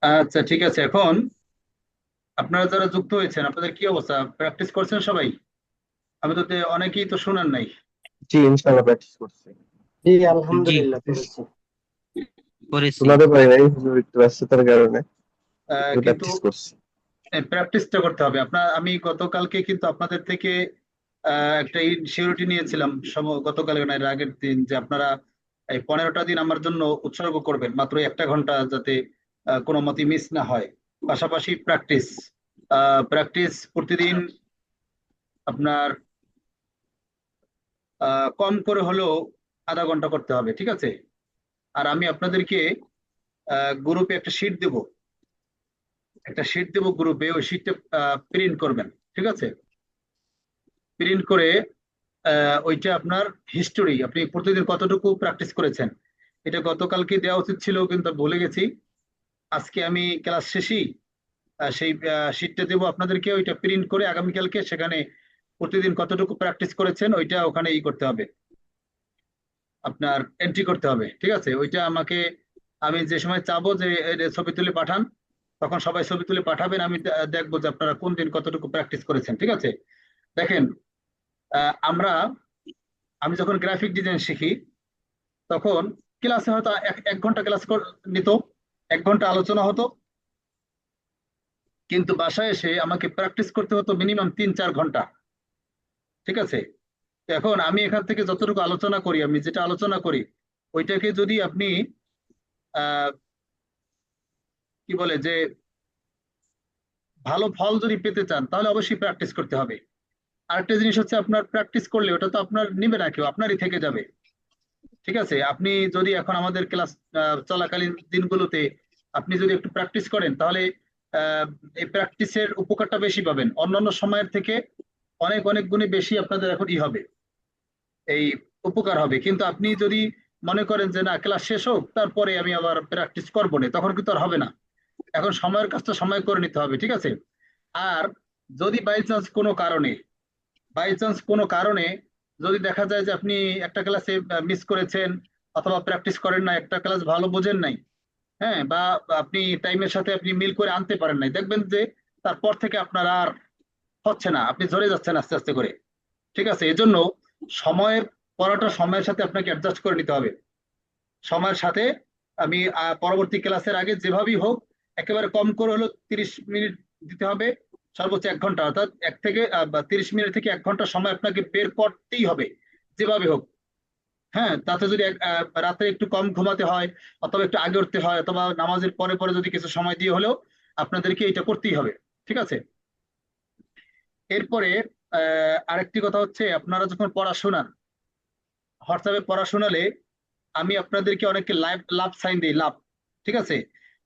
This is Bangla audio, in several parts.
আচ্ছা, ঠিক আছে। এখন আপনারা যারা যুক্ত হয়েছেন, আপনাদের কি অবস্থা? প্র্যাকটিস করছেন সবাই? আমি তো অনেকেই তো শুনেন নাই। জি, ইনশাল্লাহ প্র্যাকটিস করছি। জি জি, আলহামদুলিল্লাহ করেছি। করেছি। শোনাতে পারি নাই হুজুর, একটু ব্যস্ততার কারণে কিন্তু প্র্যাকটিস করছি। প্র্যাকটিসটা করতে হবে আপনার। আমি গতকালকে কিন্তু আপনাদের থেকে একটা সিউরিটি নিয়েছিলাম, গতকাল না এর আগের দিন, যে আপনারা এই 15টা দিন আমার জন্য উৎসর্গ করবেন, মাত্র 1 ঘন্টা, যাতে কোনো মতে মিস না হয়। পাশাপাশি প্র্যাকটিস প্র্যাকটিস প্রতিদিন আপনার কম করে হলেও আধা ঘন্টা করতে হবে, ঠিক আছে? আর আমি আপনাদেরকে গ্রুপে একটা শিট দেবো গ্রুপে, ওই শিটটা প্রিন্ট করবেন, ঠিক আছে? প্রিন্ট করে ওইটা আপনার হিস্টোরি, আপনি প্রতিদিন কতটুকু প্র্যাকটিস করেছেন, এটা গতকালকে দেওয়া উচিত ছিল, কিন্তু ভুলে গেছি। আজকে আমি ক্লাস শেষেই সেই শিটটা দেবো আপনাদেরকে, ওইটা প্রিন্ট করে আগামীকালকে সেখানে প্রতিদিন কতটুকু প্র্যাকটিস করেছেন ওইটা ওখানে করতে হবে, আপনার এন্ট্রি করতে হবে, ঠিক আছে? ওইটা আমাকে, আমি যে সময় চাবো যে ছবি তুলে পাঠান, তখন সবাই ছবি তুলে পাঠাবেন। আমি দেখবো যে আপনারা কোন দিন কতটুকু প্র্যাকটিস করেছেন, ঠিক আছে? দেখেন, আহ, আমরা আমি যখন গ্রাফিক ডিজাইন শিখি, তখন ক্লাসে হয়তো এক এক ঘন্টা ক্লাস নিত, 1 ঘন্টা আলোচনা হতো, কিন্তু বাসায় এসে আমাকে প্র্যাকটিস করতে হতো মিনিমাম 3-4 ঘন্টা, ঠিক আছে? এখন আমি এখান থেকে যতটুকু আলোচনা করি, আমি যেটা আলোচনা করি ওইটাকে যদি আপনি আহ কি বলে যে ভালো ফল যদি পেতে চান, তাহলে অবশ্যই প্র্যাকটিস করতে হবে। আরেকটা জিনিস হচ্ছে, আপনার প্র্যাকটিস করলে ওটা তো আপনার নিবে না কেউ, আপনারই থেকে যাবে, ঠিক আছে? আপনি যদি এখন আমাদের ক্লাস চলাকালীন দিনগুলোতে আপনি যদি একটু প্র্যাকটিস করেন, তাহলে আহ, এই প্র্যাকটিসের উপকারটা বেশি পাবেন অন্যান্য সময়ের থেকে, অনেক অনেক গুণে বেশি আপনাদের এখন হবে, এই উপকার হবে। কিন্তু আপনি যদি মনে করেন যে না, ক্লাস শেষ হোক তারপরে আমি আবার প্র্যাকটিস করবো না, তখন কিন্তু আর হবে না। এখন সময়ের কাজটা সময় করে নিতে হবে, ঠিক আছে? আর যদি বাই চান্স কোনো কারণে যদি দেখা যায় যে আপনি একটা ক্লাসে মিস করেছেন, অথবা প্র্যাকটিস করেন না, একটা ক্লাস ভালো বোঝেন নাই, হ্যাঁ, বা আপনি টাইমের সাথে আপনি মিল করে আনতে পারেন নাই, দেখবেন যে তারপর থেকে আপনার আর হচ্ছে না, আপনি ঝরে যাচ্ছেন আস্তে আস্তে করে, ঠিক আছে? এজন্য সময়ের পড়াটা সময়ের সাথে আপনাকে অ্যাডজাস্ট করে নিতে হবে। সময়ের সাথে আমি পরবর্তী ক্লাসের আগে যেভাবেই হোক, একেবারে কম করে হলো 30 মিনিট দিতে হবে, সর্বোচ্চ 1 ঘন্টা, অর্থাৎ 30 মিনিট থেকে 1 ঘন্টা সময় আপনাকে বের করতেই হবে, যেভাবে হোক। হ্যাঁ, তাতে যদি রাতে একটু কম ঘুমাতে হয়, অথবা একটু আগে উঠতে হয়, অথবা নামাজের পরে পরে যদি কিছু সময় দিয়ে হলেও আপনাদেরকে এটা করতেই হবে, ঠিক আছে? এরপরে আরেকটি কথা হচ্ছে, আপনারা যখন পড়া শোনান, হোয়াটসঅ্যাপে পড়া শোনালে আমি আপনাদেরকে অনেককে লাভ লাভ সাইন দিই, লাভ, ঠিক আছে?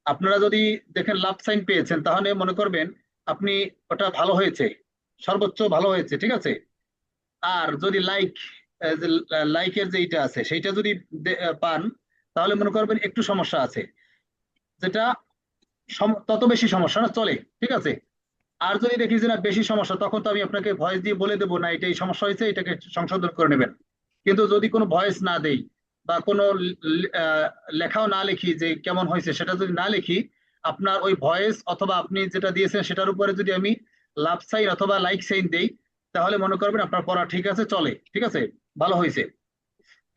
আপনারা যদি দেখেন লাভ সাইন পেয়েছেন, তাহলে মনে করবেন আপনি ওটা ভালো হয়েছে, সর্বোচ্চ ভালো হয়েছে, ঠিক আছে? আর যদি লাইকের যে এইটা আছে সেইটা যদি পান, তাহলে মনে করবেন একটু সমস্যা আছে, যেটা তত বেশি সমস্যা না, চলে, ঠিক আছে? আর যদি দেখি যে না বেশি সমস্যা, তখন তো আমি আপনাকে ভয়েস দিয়ে বলে দেবো, না এটা এই সমস্যা হয়েছে, এটাকে সংশোধন করে নেবেন। কিন্তু যদি কোনো ভয়েস না দেই, বা কোনো লেখাও না লিখি যে কেমন হয়েছে, সেটা যদি না লিখি, আপনার ওই ভয়েস অথবা আপনি যেটা দিয়েছেন সেটার উপরে যদি আমি লাভ সাইন অথবা লাইক সাইন দেই, তাহলে মনে করবেন আপনার পড়া ঠিক আছে, চলে, ঠিক আছে, ভালো হয়েছে।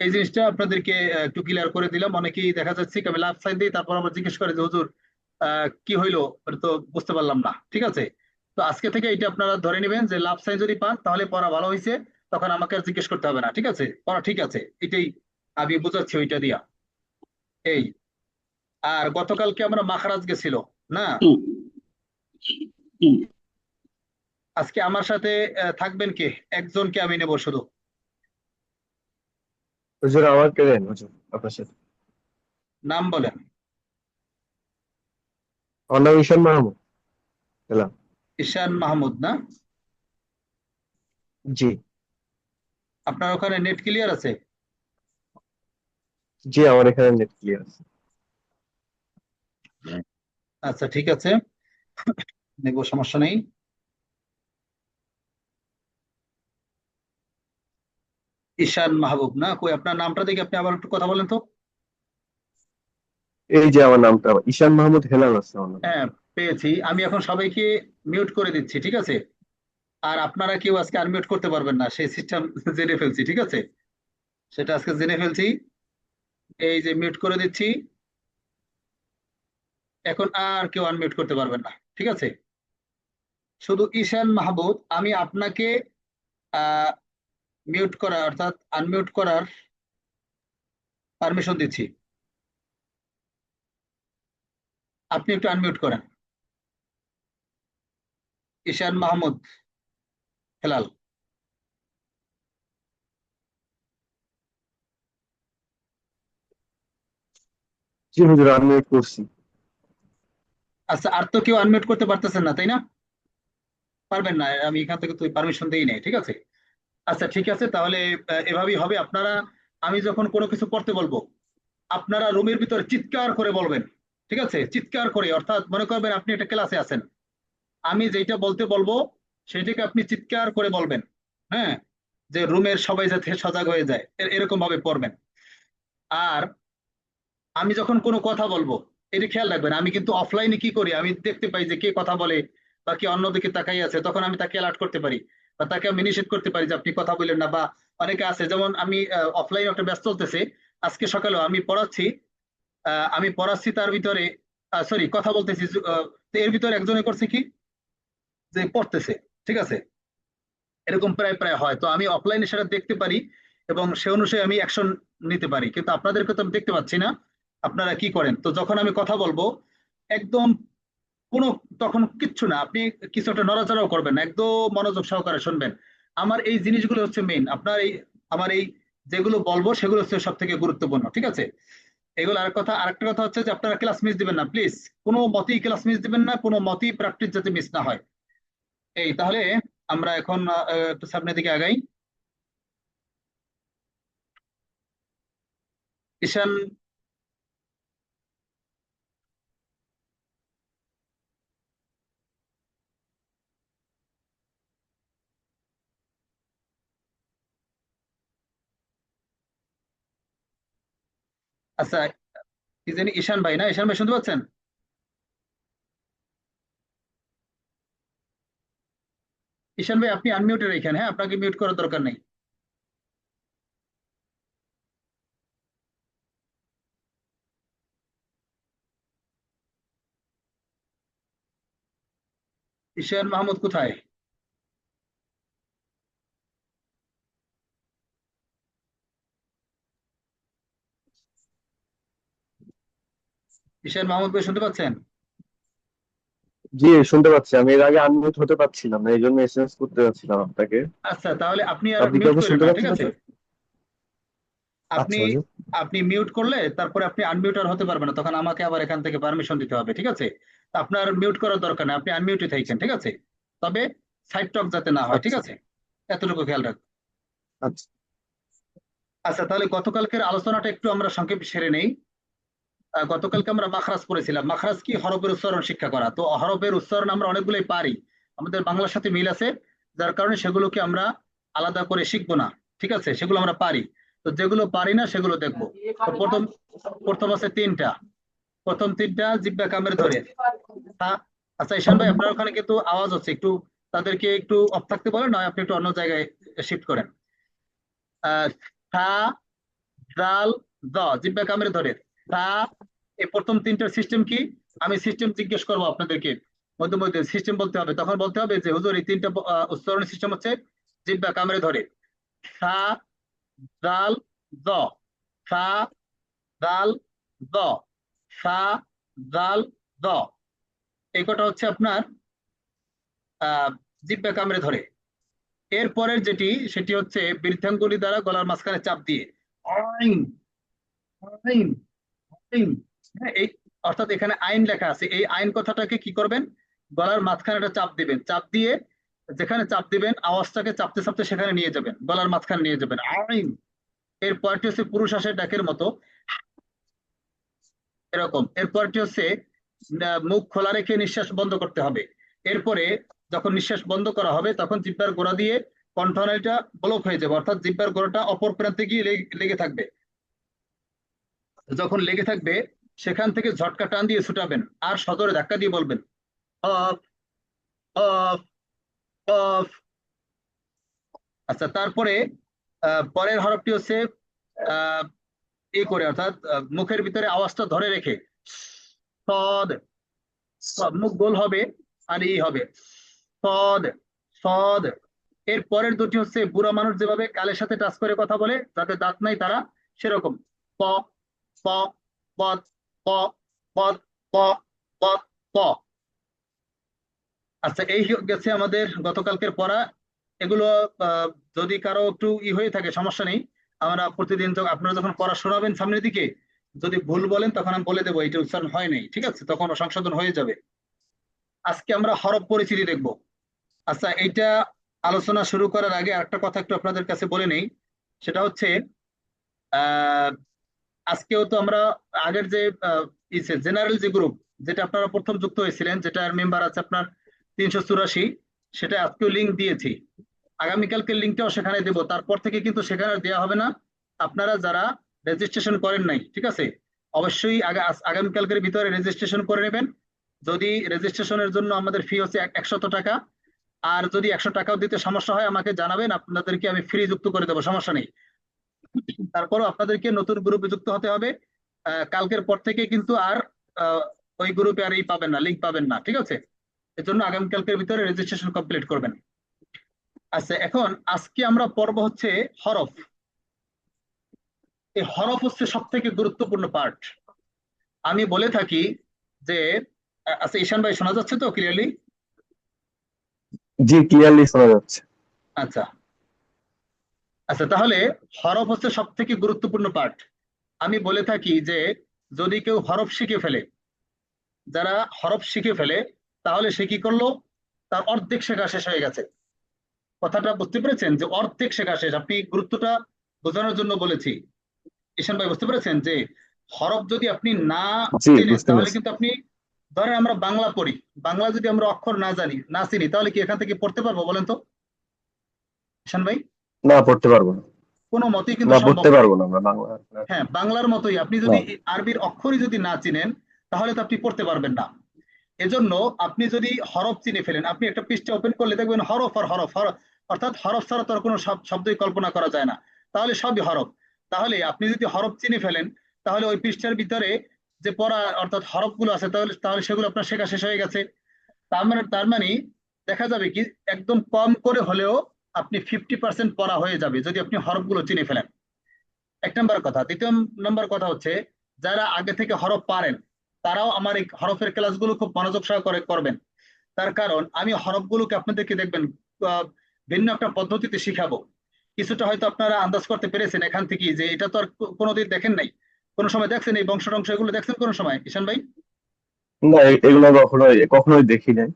এই জিনিসটা আপনাদেরকে একটু ক্লিয়ার করে দিলাম। অনেকেই দেখা যাচ্ছে কি, আমি লাভ সাইন দিই, তারপর আবার জিজ্ঞেস করে যে হুজুর কি হইলো, এটা তো বুঝতে পারলাম না, ঠিক আছে? তো আজকে থেকে এটা আপনারা ধরে নেবেন যে লাভ সাইন যদি পান তাহলে পড়া ভালো হয়েছে, তখন আমাকে আর জিজ্ঞেস করতে হবে না, ঠিক আছে? পড়া ঠিক আছে, এটাই আমি বুঝাচ্ছি ওইটা দিয়া। এই, আর গতকালকে আমরা মাখারাজ গেছিল না, হুম, হুম। আজকে আমার সাথে থাকবেন কে? একজনকে আমি নেবো শুধু। হুজুর আমাকে দেন হুজুর, আপনার সাথে। নাম বলেন। আমার নাম ঈশান মাহমুদ। এলাম। ঈশান মাহমুদ না? জি। আপনার ওখানে নেট ক্লিয়ার আছে? জি, আমার এখানে নেট ক্লিয়ার আছে। আচ্ছা, ঠিক আছে, নেবো, সমস্যা নেই। ঈশান মাহবুব না? কই আপনার নামটা দেখি, আপনি আবার একটু কথা বলেন তো। এই যে আমার নামটা ঈশান মাহমুদ হেলাল আছে আমার নাম। হ্যাঁ, পেয়েছি। আমি এখন সবাইকে মিউট করে দিচ্ছি, ঠিক আছে? আর আপনারা কেউ আজকে আনমিউট করতে পারবেন না, সেই সিস্টেম জেনে ফেলছি, ঠিক আছে? সেটা আজকে জেনে ফেলছি। এই যে মিউট করে দিচ্ছি, এখন আর কেউ আনমিউট করতে পারবেন না, ঠিক আছে? শুধু ঈশান মাহমুদ, আমি আপনাকে আহ মিউট করা অর্থাৎ আনমিউট করার পারমিশন দিচ্ছি। আপনি একটু আনমিউট করেন, ঈশান মাহমুদ হেলাল। জি হুজুর, আমি করছি। আচ্ছা, আর তো কেউ আনমিউট করতে পারতেছেন না, তাই না? পারবেন না, আমি এখান থেকে তুই পারমিশন দেই নাই, ঠিক আছে? আচ্ছা, ঠিক আছে, তাহলে এভাবেই হবে। আপনারা, আমি যখন কোনো কিছু করতে বলবো, আপনারা রুমের ভিতরে চিৎকার করে বলবেন, ঠিক আছে? চিৎকার করে, অর্থাৎ মনে করবেন আপনি একটা ক্লাসে আছেন, আমি যেটা বলতে বলবো সেটাকে আপনি চিৎকার করে বলবেন। হ্যাঁ, যে রুমের সবাই যাতে সজাগ হয়ে যায়, এরকম ভাবে পড়বেন। আর আমি যখন কোনো কথা বলবো, এটা খেয়াল রাখবেন, আমি কিন্তু অফলাইনে কি করি, আমি দেখতে পাই যে কে কথা বলে বা কে অন্যদিকে তাকাই আছে, তখন আমি তাকে অ্যালার্ট করতে পারি বা তাকে আমি নিষেধ করতে পারি যে আপনি কথা বললেন না। বা অনেকে আছে, যেমন আমি অফলাইনে একটা ব্যস্ত চলতেছে, আজকে সকালেও আমি পড়াচ্ছি, তার ভিতরে সরি কথা বলতেছি, তো এর ভিতরে একজনে করছে কি, যে পড়তেছে, ঠিক আছে? এরকম প্রায় প্রায় হয়, তো আমি অফলাইনে সেটা দেখতে পারি এবং সে অনুযায়ী আমি অ্যাকশন নিতে পারি, কিন্তু আপনাদেরকে তো আমি দেখতে পাচ্ছি না আপনারা কি করেন। তো যখন আমি কথা বলবো, একদম কোনো, তখন কিচ্ছু না, আপনি কিছু একটা নড়াচড়াও করবেন না, একদম মনোযোগ সহকারে শুনবেন। আমার এই জিনিসগুলো হচ্ছে মেইন, আপনার এই, আমার এই যেগুলো বলবো সেগুলো হচ্ছে সব থেকে গুরুত্বপূর্ণ, ঠিক আছে? এগুলো আরেকটা কথা হচ্ছে যে আপনারা ক্লাস মিস দিবেন না, প্লিজ। কোনো মতেই ক্লাস মিস দিবেন না, কোনো মতেই প্র্যাকটিস যাতে মিস না হয়। এই তাহলে আমরা এখন একটু সামনের দিকে আগাই। ঈশান, আচ্ছা, কি জানি, ঈশান ভাই না? ঈশান ভাই শুনতে পাচ্ছেন? ঈশান ভাই, আপনি আনমিউটে রেখেন, হ্যাঁ, আপনাকে মিউট করার দরকার নেই। ঈশান মাহমুদ কোথায়? ঈশান মাহমুদ ভাই শুনতে পাচ্ছেন? জি শুনতে পাচ্ছি, আমি এর আগে আনমিউট হতে পারছিলাম না, এই জন্য এসএমএস করতে যাচ্ছিলাম আপনাকে। আচ্ছা, তাহলে আপনি আর আপনি কি মিউট আমাকে করেন শুনতে না, ঠিক পাচ্ছেন আছে? হুজুর? আপনি আচ্ছা হুজুর। আপনি মিউট করলে তারপরে আপনি আনমিউট আর হতে পারবেন না, তখন আমাকে আবার এখান থেকে পারমিশন দিতে হবে, ঠিক আছে? তা আপনার মিউট করার দরকার নেই, আপনি আনমিউটে থাকছেন, ঠিক আছে? তবে সাইড টক যাতে না হয়, ঠিক আচ্ছা আছে? এতটুকু খেয়াল রাখবেন। আচ্ছা। আচ্ছা, তাহলে গতকালকের আলোচনাটা একটু আমরা সংক্ষেপে সেরে নেই। গতকালকে আমরা মাখরাজ পড়েছিলাম। মাখরাজ কি? হরফের উচ্চারণ শিক্ষা করা। তো হরফের উচ্চারণ আমরা অনেকগুলোই পারি, আমাদের বাংলার সাথে মিল আছে, যার কারণে সেগুলোকে আমরা আলাদা করে শিখবো না, ঠিক আছে? সেগুলো আমরা পারি। তো যেগুলো পারি না সেগুলো দেখবো। তো প্রথম প্রথম আছে তিনটা, প্রথম তিনটা জিব্বা কামের ধরে। আচ্ছা ঈশান ভাই, আপনার ওখানে কিন্তু আওয়াজ হচ্ছে, একটু তাদেরকে একটু অফ থাকতে বলেন, নয় আপনি একটু অন্য জায়গায় শিফট করেন। আহ থা, জাল, জ, জিব্বা কামড়ে ধরে। তা, এই প্রথম তিনটার সিস্টেম কি? আমি সিস্টেম জিজ্ঞেস করবো আপনাদেরকে, মধ্যে মধ্যে সিস্টেম বলতে হবে, তখন বলতে হবে যে হুজুর এই তিনটা উচ্চারণের সিস্টেম হচ্ছে জিব্বা কামড়ে ধরে। সা, জাল, জ। সা, জাল, জ। সা, জাল, জ। এই কটা হচ্ছে আপনার আহ জিব্বা কামড়ে ধরে। এর পরের যেটি, সেটি হচ্ছে বৃদ্ধাঙ্গুলি দ্বারা গলার মাঝখানে চাপ দিয়ে আইন, আইন, আইন। হ্যাঁ, এই অর্থাৎ এখানে আইন লেখা আছে, এই আইন কথাটাকে কি করবেন, গলার মাঝখানে একটা চাপ দিবেন, চাপ দিয়ে যেখানে চাপ দিবেন আওয়াজটাকে চাপতে চাপতে সেখানে নিয়ে যাবেন, গলার মাঝখানে নিয়ে যাবেন, আইন। এর পরটি হচ্ছে পুরুষ হাঁসের ডাকের মতো, এরকম। এরপরটি হচ্ছে মুখ খোলা রেখে নিঃশ্বাস বন্ধ করতে হবে। এরপরে যখন নিঃশ্বাস বন্ধ করা হবে তখন জিহ্বার গোড়া দিয়ে কণ্ঠনালীটা ব্লক হয়ে যাবে, অর্থাৎ জিহ্বার গোড়াটা অপর প্রান্তে গিয়ে লেগে থাকবে। যখন লেগে থাকবে সেখান থেকে ঝটকা টান দিয়ে ছুটাবেন আর সজোরে ধাক্কা দিয়ে বলবেন অফ, অফ, অফ। আচ্ছা, তারপরে পরের হরফটি হচ্ছে আহ করে, অর্থাৎ মুখের ভিতরে আওয়াজটা ধরে রেখে সদ, মুখ গোল হবে আর হবে সদ, সদ। এর পরের দুটি হচ্ছে বুড়া মানুষ যেভাবে গালের সাথে টাচ করে কথা বলে, যাদের দাঁত নাই তারা সেরকম প, প, পদ, প, পদ, প, পদ, প। আচ্ছা, এই গেছে আমাদের গতকালকের পড়া। এগুলো আহ, যদি কারো একটু হয়ে থাকে সমস্যা নেই, আমরা প্রতিদিন তো আপনারা যখন পড়া শোনাবেন সামনের দিকে, যদি ভুল বলেন তখন আমি বলে দেবো এটা উচ্চারণ হয় নাই, ঠিক আছে, তখন সংশোধন হয়ে যাবে। আজকে আমরা হরফ পরিচিতি দেখব। আচ্ছা, এইটা আলোচনা শুরু করার আগে আরেকটা কথা একটু আপনাদের কাছে বলে নেই। সেটা হচ্ছে আহ আজকেও তো আমরা আগের যে জেনারেল যে গ্রুপ, যেটা আপনারা প্রথম যুক্ত হয়েছিলেন, যেটার মেম্বার আছে আপনার 384, সেটা আজকেও লিঙ্ক দিয়েছি। আগামীকালকে লিঙ্কটাও সেখানে দেব, তারপর থেকে কিন্তু সেখানে আর দেওয়া হবে না। আপনারা যারা রেজিস্ট্রেশন করেন নাই, ঠিক আছে, অবশ্যই আগামীকালকের ভিতরে রেজিস্ট্রেশন করে নেবেন। যদি রেজিস্ট্রেশনের জন্য আমাদের ফি হচ্ছে 100 টাকা, আর যদি 100 টাকাও দিতে সমস্যা হয় আমাকে জানাবেন, আপনাদেরকে আমি ফ্রি যুক্ত করে দেবো, সমস্যা নেই। তারপরও আপনাদেরকে নতুন গ্রুপে যুক্ত হতে হবে। কালকের পর থেকে কিন্তু আর আহ, ওই গ্রুপে আর পাবেন না, লিঙ্ক পাবেন না, ঠিক আছে। এর জন্য আগামীকালকের ভিতরে রেজিস্ট্রেশন কমপ্লিট করবেন। আচ্ছা, এখন আজকে আমরা পড়ব হচ্ছে হরফ। এই হরফ হচ্ছে সব থেকে গুরুত্বপূর্ণ পার্ট। আমি বলে থাকি যে আচ্ছা, ঈশান ভাই শোনা যাচ্ছে তো ক্লিয়ারলি? জি, ক্লিয়ারলি শোনা যাচ্ছে। আচ্ছা, আচ্ছা, তাহলে হরফ হচ্ছে সব থেকে গুরুত্বপূর্ণ পার্ট। আমি বলে থাকি যে যদি কেউ হরফ শিখে ফেলে, যারা হরফ শিখে ফেলে, তাহলে সে কি করলো, তার অর্ধেক শেখা শেষ হয়ে গেছে। কথাটা বুঝতে পেরেছেন যে অর্ধেক শেখা শেষ? আপনি গুরুত্বটা বোঝানোর জন্য বলেছি। ঈশান ভাই বুঝতে পেরেছেন যে হরফ যদি আপনি না জি, চেনেন বুঝতে তাহলে পেরেছি। কিন্তু আপনি, ধরেন আমরা বাংলা পড়ি, বাংলা যদি আমরা অক্ষর না জানি না চিনি তাহলে কি এখান থেকে পড়তে পারবো বলেন তো ঈশান ভাই? না, পড়তে পারবো না। কোনো মতেই কিন্তু না, সম্ভব পড়তে নয়। পারবো না আমরা বাংলা। হ্যাঁ, বাংলার মতোই আপনি না। যদি আরবির অক্ষরই যদি না চিনেন তাহলে তো আপনি পড়তে পারবেন না। এজন্য আপনি যদি হরফ চিনে ফেলেন, আপনি একটা পৃষ্ঠা ওপেন করলে দেখবেন হরফ আর হরফ, হরফ, অর্থাৎ হরফ ছাড়া তো আর কোনো শব্দই কল্পনা করা যায় না, তাহলে সবই হরফ। তাহলে আপনি যদি হরফ চিনে ফেলেন, তাহলে ওই পৃষ্ঠার ভিতরে যে পড়া অর্থাৎ হরফগুলো আছে, তাহলে তাহলে সেগুলো আপনার শেখা শেষ হয়ে গেছে। তার মানে দেখা যাবে কি একদম কম করে হলেও আপনি 50% পড়া হয়ে যাবে যদি আপনি হরফগুলো চিনে ফেলেন। এক নম্বর কথা। দ্বিতীয় নম্বর কথা হচ্ছে যারা আগে থেকে হরফ পারেন তারাও আমার এই হরফের ক্লাসগুলো খুব মনোযোগ সহকারে করবেন। তার কারণ আমি হরফগুলোকে আপনাদেরকে দেখবেন আহ, ভিন্ন একটা পদ্ধতিতে শিখাবো। কিছুটা হয়তো আপনারা আন্দাজ করতে পেরেছেন এখান থেকে যে এটা তো আর কোনোদিন দেখেন নাই। কোনো সময় দেখছেন এই বংশ টংশ এগুলো দেখছেন কোনো সময় ঈশান ভাই? না, এগুলো কখনোই কখনোই দেখি নাই।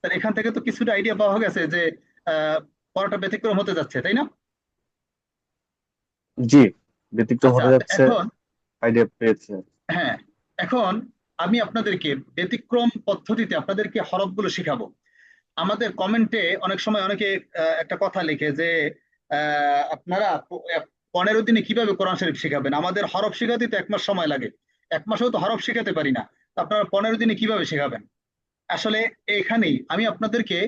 তার এখান থেকে তো কিছুটা আইডিয়া পাওয়া গেছে যে পড়াটা ব্যতিক্রম হতে যাচ্ছে, তাই না? জি, ব্যতিক্রম আচ্ছা, হতে যাচ্ছে, এখন আইডিয়া পেয়েছি। হ্যাঁ, এখন আমি আপনাদেরকে ব্যতিক্রম পদ্ধতিতে আপনাদেরকে হরফগুলো শিখাবো। আমাদের কমেন্টে অনেক সময় অনেকে একটা কথা লিখে যে আপনারা 15 দিনে কিভাবে কোরআন শরীফ শিখাবেন, আমাদের হরফ শিখাতে তো 1 মাস সময় লাগে, 1 মাসেও তো হরফ শিখাতে পারি না, তো আপনারা 15 দিনে কিভাবে শেখাবেন? আসলে এখানেই আমি আপনাদেরকে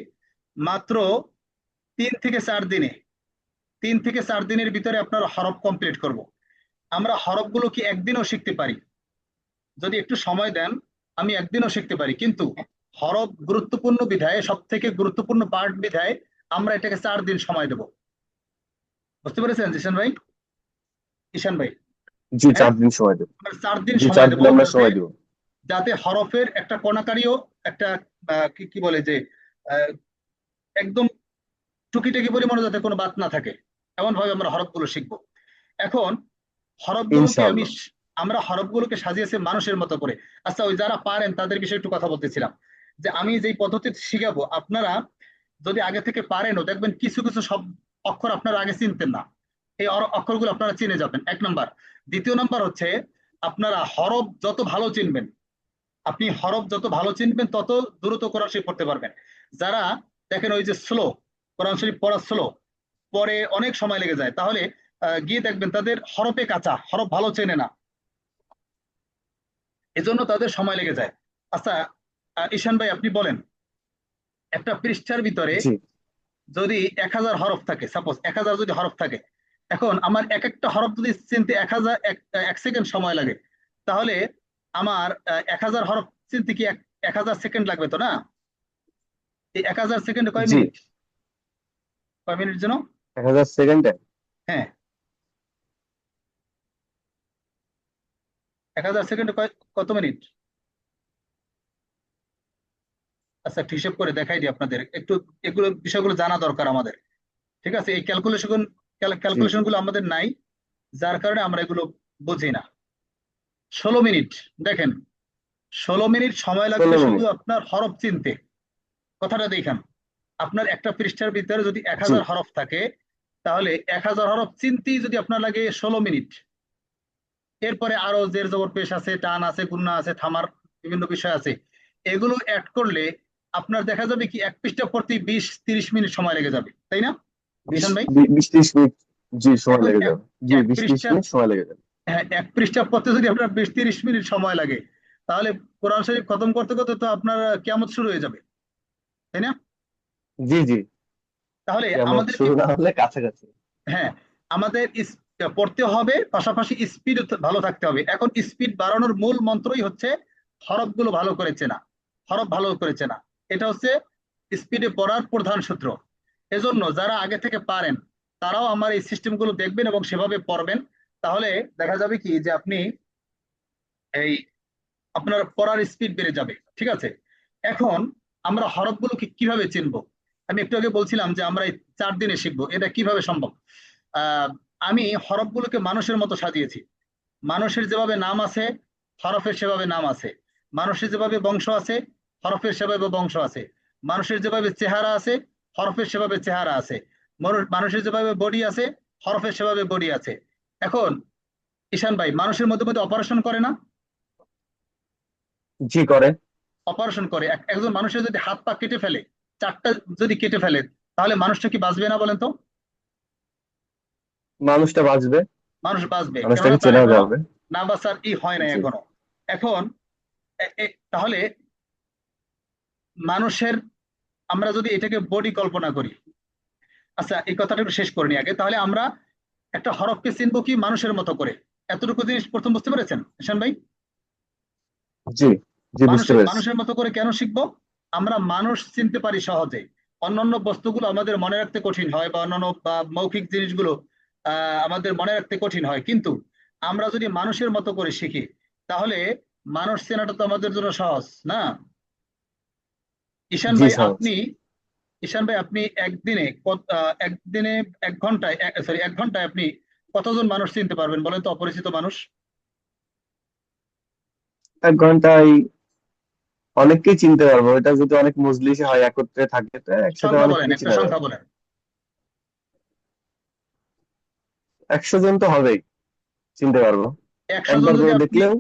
মাত্র 3 থেকে 4 দিনে, 3 থেকে 4 দিনের ভিতরে আপনার হরফ কমপ্লিট করব। আমরা হরফগুলো কি একদিনও শিখতে পারি, যদি একটু সময় দেন আমি একদিনও শিখতে পারি, কিন্তু হরফ গুরুত্বপূর্ণ বিধায়, সব থেকে গুরুত্বপূর্ণ পার্ট বিধায় আমরা এটাকে 4 দিন সময় দেব। বুঝতে পেরেছেন ঈশান ভাই? ঈশান ভাই, জি, হ্যাঁ, 4 দিন সময় দেবো। আমরা 4 দিন জি, সময় 4 দেব দিন আমরা যাতে সময় দেবো। যাতে হরফের একটা কণাকারীও একটা কি কি বলে যে আহ, একদম টুকিটাকি পরিমাণে যাতে কোনো বাদ না থাকে, এমন ভাবে আমরা হরফগুলো শিখবো। এখন হরফগুলোকে ইনশাআল্লাহ। আমরা হরফগুলোকে সাজিয়েছি মানুষের মতো করে। আচ্ছা, ওই যারা পারেন তাদের বিষয়ে একটু কথা বলতেছিলাম যে আমি যেই পদ্ধতিতে শিখাবো আপনারা যদি আগে থেকে পারেনও দেখবেন কিছু কিছু সব অক্ষর আপনারা আগে চিনতেন না, এই অক্ষরগুলো আপনারা চিনে যাবেন, 1 নম্বর। দ্বিতীয় নম্বর হচ্ছে আপনারা হরফ যত ভালো চিনবেন, আপনি হরফ যত ভালো চিনবেন তত দ্রুত কোরআন শরীফ পড়তে পারবেন। যারা দেখেন ওই যে স্লো, কোরআন শরীফ পড়া স্লো, পরে অনেক সময় লেগে যায়, তাহলে গিয়ে দেখবেন তাদের হরফে কাঁচা, হরফ ভালো চেনে না। এজন্য তাদের সময় লেগে যায়। আচ্ছা, ঈশান ভাই আপনি বলেন, একটা পৃষ্ঠার ভিতরে জি যদি 1000 হরফ থাকে, সাপোজ 1000 যদি হরফ থাকে, এখন আমার এক একটা হরফ যদি চিনতে 1000 এক সেকেন্ড সময় লাগে, তাহলে আমার 1000 হরফ চিনতে কি 1000 সেকেন্ড লাগবে তো না? এই 1000 সেকেন্ডে কয় জি মিনিট? কয় মিনিট যেন? 1000 সেকেন্ডে হ্যাঁ, 1000 সেকেন্ডে কত মিনিট? আচ্ছা, একটু হিসেব করে দেখাই দিই আপনাদের, একটু এগুলো বিষয়গুলো জানা দরকার আমাদের। ঠিক আছে, এই জি ক্যালকুলেশন গুলো আমাদের নাই, যার কারণে আমরা এগুলো বুঝি না। 16 মিনিট, দেখেন, 16 মিনিট সময় লাগবে 16 মিনিট। শুধু আপনার হরফ চিনতে। কথাটা দেখেন, আপনার একটা পৃষ্ঠার ভিতরে যদি এক জি হাজার হরফ থাকে, তাহলে 1000 হরফ চিনতেই যদি আপনার লাগে 16 মিনিট। এরপরে আরো জের জবর পেশ আছে, টান আছে, গুণনা আছে, থামার বিভিন্ন বিষয় আছে, এগুলো অ্যাড করলে আপনার দেখা যাবে কি এক পৃষ্ঠা প্রতি 20-30 মিনিট সময় লেগে যাবে, তাই না বিশ ঈশান ভাই? 20-30 মিনিট। জি সময় এখন লেগে এক যাবে। জি এক 20-30 পৃষ্ঠা মিনিট সময় লেগে যাবে। হ্যাঁ, এক পৃষ্ঠা পড়তে যদি আপনার 20-30 মিনিট সময় লাগে, তাহলে কোরআন শরীফ খতম করতে করতে তো আপনার কিয়ামত শুরু হয়ে যাবে, তাই না? জি জি, তাহলে কেমন আমাদেরকে, শুরু না হলে কাছাকাছি। হ্যাঁ, আমাদের পড়তে হবে, পাশাপাশি স্পিড ভালো থাকতে হবে। এখন স্পিড বাড়ানোর মূল মন্ত্রই হচ্ছে হরফগুলো ভালো করে চেনা, হরফ ভালো করে চেনা। এটা হচ্ছে স্পিডে পড়ার প্রধান সূত্র। এজন্য যারা আগে থেকে পারেন, তারাও আমার এই সিস্টেমগুলো দেখবেন এবং সেভাবে পড়বেন। তাহলে দেখা যাবে কি যে আপনি এই আপনার পড়ার স্পিড বেড়ে যাবে। ঠিক আছে, এখন আমরা হরফগুলোকে কিভাবে চিনবো? আমি একটু আগে বলছিলাম যে আমরা এই 4 দিনে শিখবো, এটা কিভাবে সম্ভব? আহ আমি হরফগুলোকে মানুষের মতো সাজিয়েছি। মানুষের যেভাবে নাম আছে, হরফের সেভাবে নাম আছে। মানুষের যেভাবে বংশ আছে, হরফের সেভাবে বংশ আছে। মানুষের যেভাবে চেহারা আছে, হরফের সেভাবে চেহারা আছে। মানুষের যেভাবে বডি আছে, হরফের সেভাবে বডি আছে। এখন ঈশান ভাই, মানুষের মধ্যে মধ্যে অপারেশন করে না? জি করে। অপারেশন করে। একজন মানুষের যদি হাত পা কেটে ফেলে, 4টা যদি কেটে ফেলে, তাহলে মানুষটা কি বাঁচবে না বলেন তো? মানুষটা বাঁচবে। মানুষ বাঁচবে, কেননা মানুষটাকে তার চেনা এখনো যাবে। না বাঁচার হয় না জি এখনো। এখন তাহলে মানুষের, আমরা যদি এটাকে বডি কল্পনা করি, আচ্ছা এই কথাটা একটু শেষ করে নি আগে, তাহলে আমরা একটা হরফকে চিনবো কি মানুষের মতো করে, এতটুকু জিনিস প্রথম বুঝতে পেরেছেন ঈশান ভাই? জি জি বুঝতে মানুষের পেরেছি। মানুষের মতো করে কেন শিখবো? আমরা মানুষ চিনতে পারি সহজে, অন্যান্য বস্তুগুলো আমাদের মনে রাখতে কঠিন হয়, বা অন্যান্য বা মৌখিক জিনিসগুলো আমাদের মনে রাখতে কঠিন হয়, কিন্তু আমরা যদি মানুষের মতো করে শিখি, তাহলে মানুষ চেনাটা তো আমাদের জন্য সহজ না? ঈশান জি ভাই সহজ। আপনি, ঈশান ভাই আপনি একদিনে 1 ঘন্টায়, সরি 1 ঘন্টায় আপনি কতজন মানুষ চিনতে পারবেন বলেন তো, অপরিচিত মানুষ? 1 ঘন্টায় অনেককেই চিনতে পারবো। এটা যদি অনেক মজলিসে হয়, একত্রে থাকে, তো একসাথে সংখ্যা বলেন, অনেককেই একটা চেনা যাবে। সংখ্যা বলেন। 100 জন তো হবেই, চিনতে পারবো 100 জন একবার যদি করে আপনি, দেখলেও।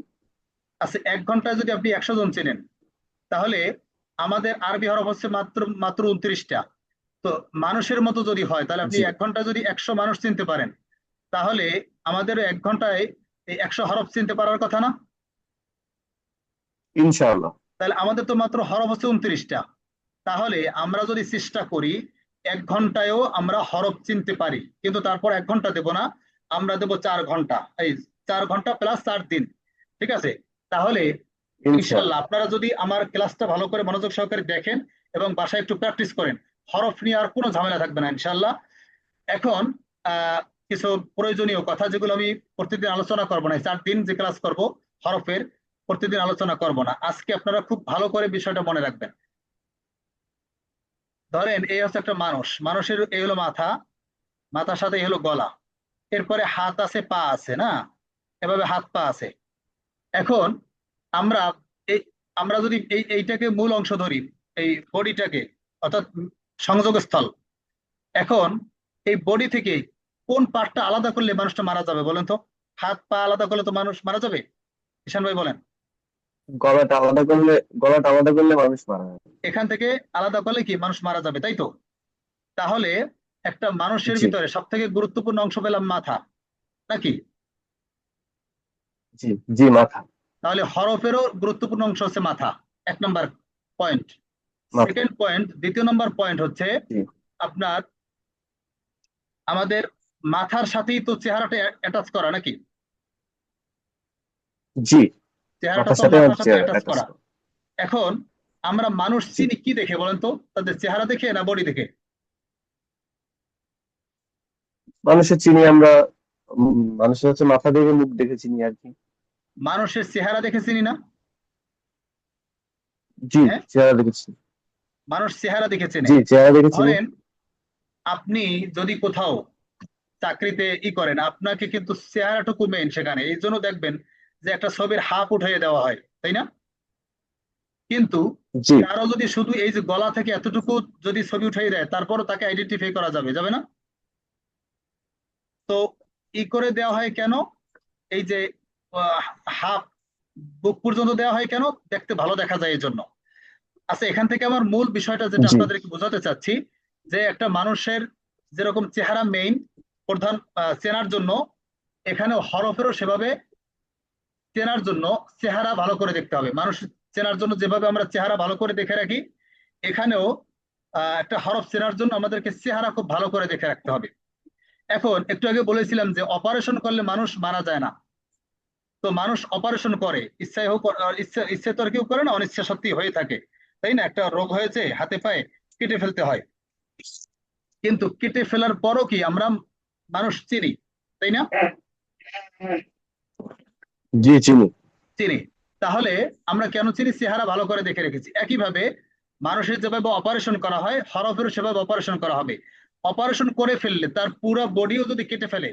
আচ্ছা 1 ঘন্টায় যদি আপনি 100 জন চেনেন, তাহলে আমাদের আরবি হরফ হচ্ছে মাত্র মাত্র 29টা। তো মানুষের মতো যদি হয়, তাহলে আপনি জি 1 ঘন্টায় যদি 100 মানুষ চিনতে পারেন, তাহলে আমাদের 1 ঘন্টায় এই 100 হরফ চিনতে পারার কথা না? ইনশাআল্লাহ। তাহলে আমাদের তো মাত্র হরফ হচ্ছে 29টা। তাহলে আমরা যদি চেষ্টা করি 1 ঘন্টায়ও আমরা হরফ চিনতে পারি, কিন্তু তারপর 1 ঘন্টা দেব না, আমরা দেব 4 ঘন্টা, এই 4 ঘন্টা প্লাস 4 দিন। ঠিক আছে, তাহলে ইনশাল্লাহ ইনশাআল্লাহ। আপনারা যদি আমার ক্লাসটা ভালো করে মনোযোগ সহকারে দেখেন এবং বাসায় একটু প্র্যাকটিস করেন, হরফ নিয়ে আর কোনো ঝামেলা থাকবে না ইনশাল্লাহ। এখন আহ কিছু প্রয়োজনীয় কথা, যেগুলো আমি প্রতিদিন আলোচনা করব না, 4 দিন যে ক্লাস করব হরফের, প্রতিদিন আলোচনা করব না, আজকে আপনারা খুব ভালো করে বিষয়টা মনে রাখবেন। ধরেন এই হচ্ছে একটা মানুষ, মানুষের এই হলো মাথা, মাথার সাথে এই হলো গলা, এরপরে হাত আছে, পা আছে না, এভাবে হাত পা আছে। এখন আমরা এই আমরা যদি এইটাকে মূল অংশ ধরি, এই বডিটাকে, অর্থাৎ সংযোগস্থল। এখন এই বডি থেকে কোন পার্টটা আলাদা করলে মানুষটা মারা যাবে বলেন তো? হাত পা আলাদা করলে তো মানুষ মারা যাবে, ঈশান ভাই বলেন। গলাটা আলাদা করলে গলাটা আলাদা করলে মানুষ মারা যাবে। এখান থেকে আলাদা করলে কি মানুষ মারা যাবে, তাই তো? তাহলে একটা মানুষের জি ভিতরে সব থেকে গুরুত্বপূর্ণ অংশ পেলাম মাথা, নাকি? জি জি মাথা। তাহলে হরফেরও গুরুত্বপূর্ণ অংশ হচ্ছে মাথা, 1 নম্বর পয়েন্ট। মাথা। সেকেন্ড পয়েন্ট, 2য় নম্বর পয়েন্ট হচ্ছে জি আপনার আমাদের মাথার সাথেই তো চেহারাটা অ্যাটাচ করা নাকি? জি চেহারাটা মাথার তো সাথে মাথার সাথে অ্যাটাচ অ্যাটাচ করা। করে। এখন আমরা মানুষ জি চিনি কি দেখে বলেন তো? তাদের চেহারা দেখে না বডি দেখে? মানুষের চিনি আমরা, মানুষের হচ্ছে মাথা দেখে মুখ দেখে চিনি আর কি। মানুষের চেহারা দেখে চিনি না? জি হ্যাঁ, চেহারা দেখেছি। মানুষ চেহারা দেখে চেনে। জি চেহারা দেখে চিনি। ধরেন আপনি যদি কোথাও চাকরিতে করেন, আপনাকে কিন্তু চেহারাটুকু মেইন সেখানে, এই জন্য দেখবেন যে একটা ছবির হাফ উঠিয়ে দেওয়া হয়, তাই না? কিন্তু জি কারো যদি শুধু এই যে গলা থেকে এতটুকু যদি ছবি উঠিয়ে দেয়, তারপরও তাকে আইডেন্টিফাই করা যাবে, যাবে না? তো করে দেওয়া হয় কেন? এই যে হাফ বুক পর্যন্ত দেওয়া হয় কেন? দেখতে ভালো দেখা যায় এই জন্য। আচ্ছা, এখান থেকে আমার মূল বিষয়টা যেটা জি আপনাদেরকে বোঝাতে চাচ্ছি, যে একটা মানুষের যেরকম চেহারা মেইন প্রধান চেনার জন্য, এখানে হরফেরও সেভাবে চেনার জন্য চেহারা ভালো করে দেখতে হবে। মানুষ চেনার জন্য যেভাবে আমরা চেহারা ভালো করে দেখে রাখি, এখানেও একটা হরফ চেনার জন্য আমাদেরকে চেহারা খুব ভালো করে দেখে রাখতে হবে। এখন একটু আগে বলেছিলাম যে অপারেশন করলে মানুষ মারা যায় না। তো মানুষ অপারেশন করে, ইচ্ছায় হোক ইচ্ছা ইচ্ছে তো আর কেউ করে না, অনিচ্ছা সত্যি হয়ে থাকে, তাই না? একটা রোগ হয়েছে হাতে পায়ে, কেটে ফেলতে হয়, কিন্তু কেটে ফেলার পরও কি আমরা মানুষ চিনি, তাই না? জি চিনি। চিনি। তাহলে আমরা কেন চিনি? চেহারা ভালো করে দেখে রেখেছি। একইভাবে মানুষের যেভাবে অপারেশন করা হয়, হরফেরও সেভাবে অপারেশন করা হবে। অপারেশন করে ফেললে তার পুরো বডিও যদি কেটে ফেলে,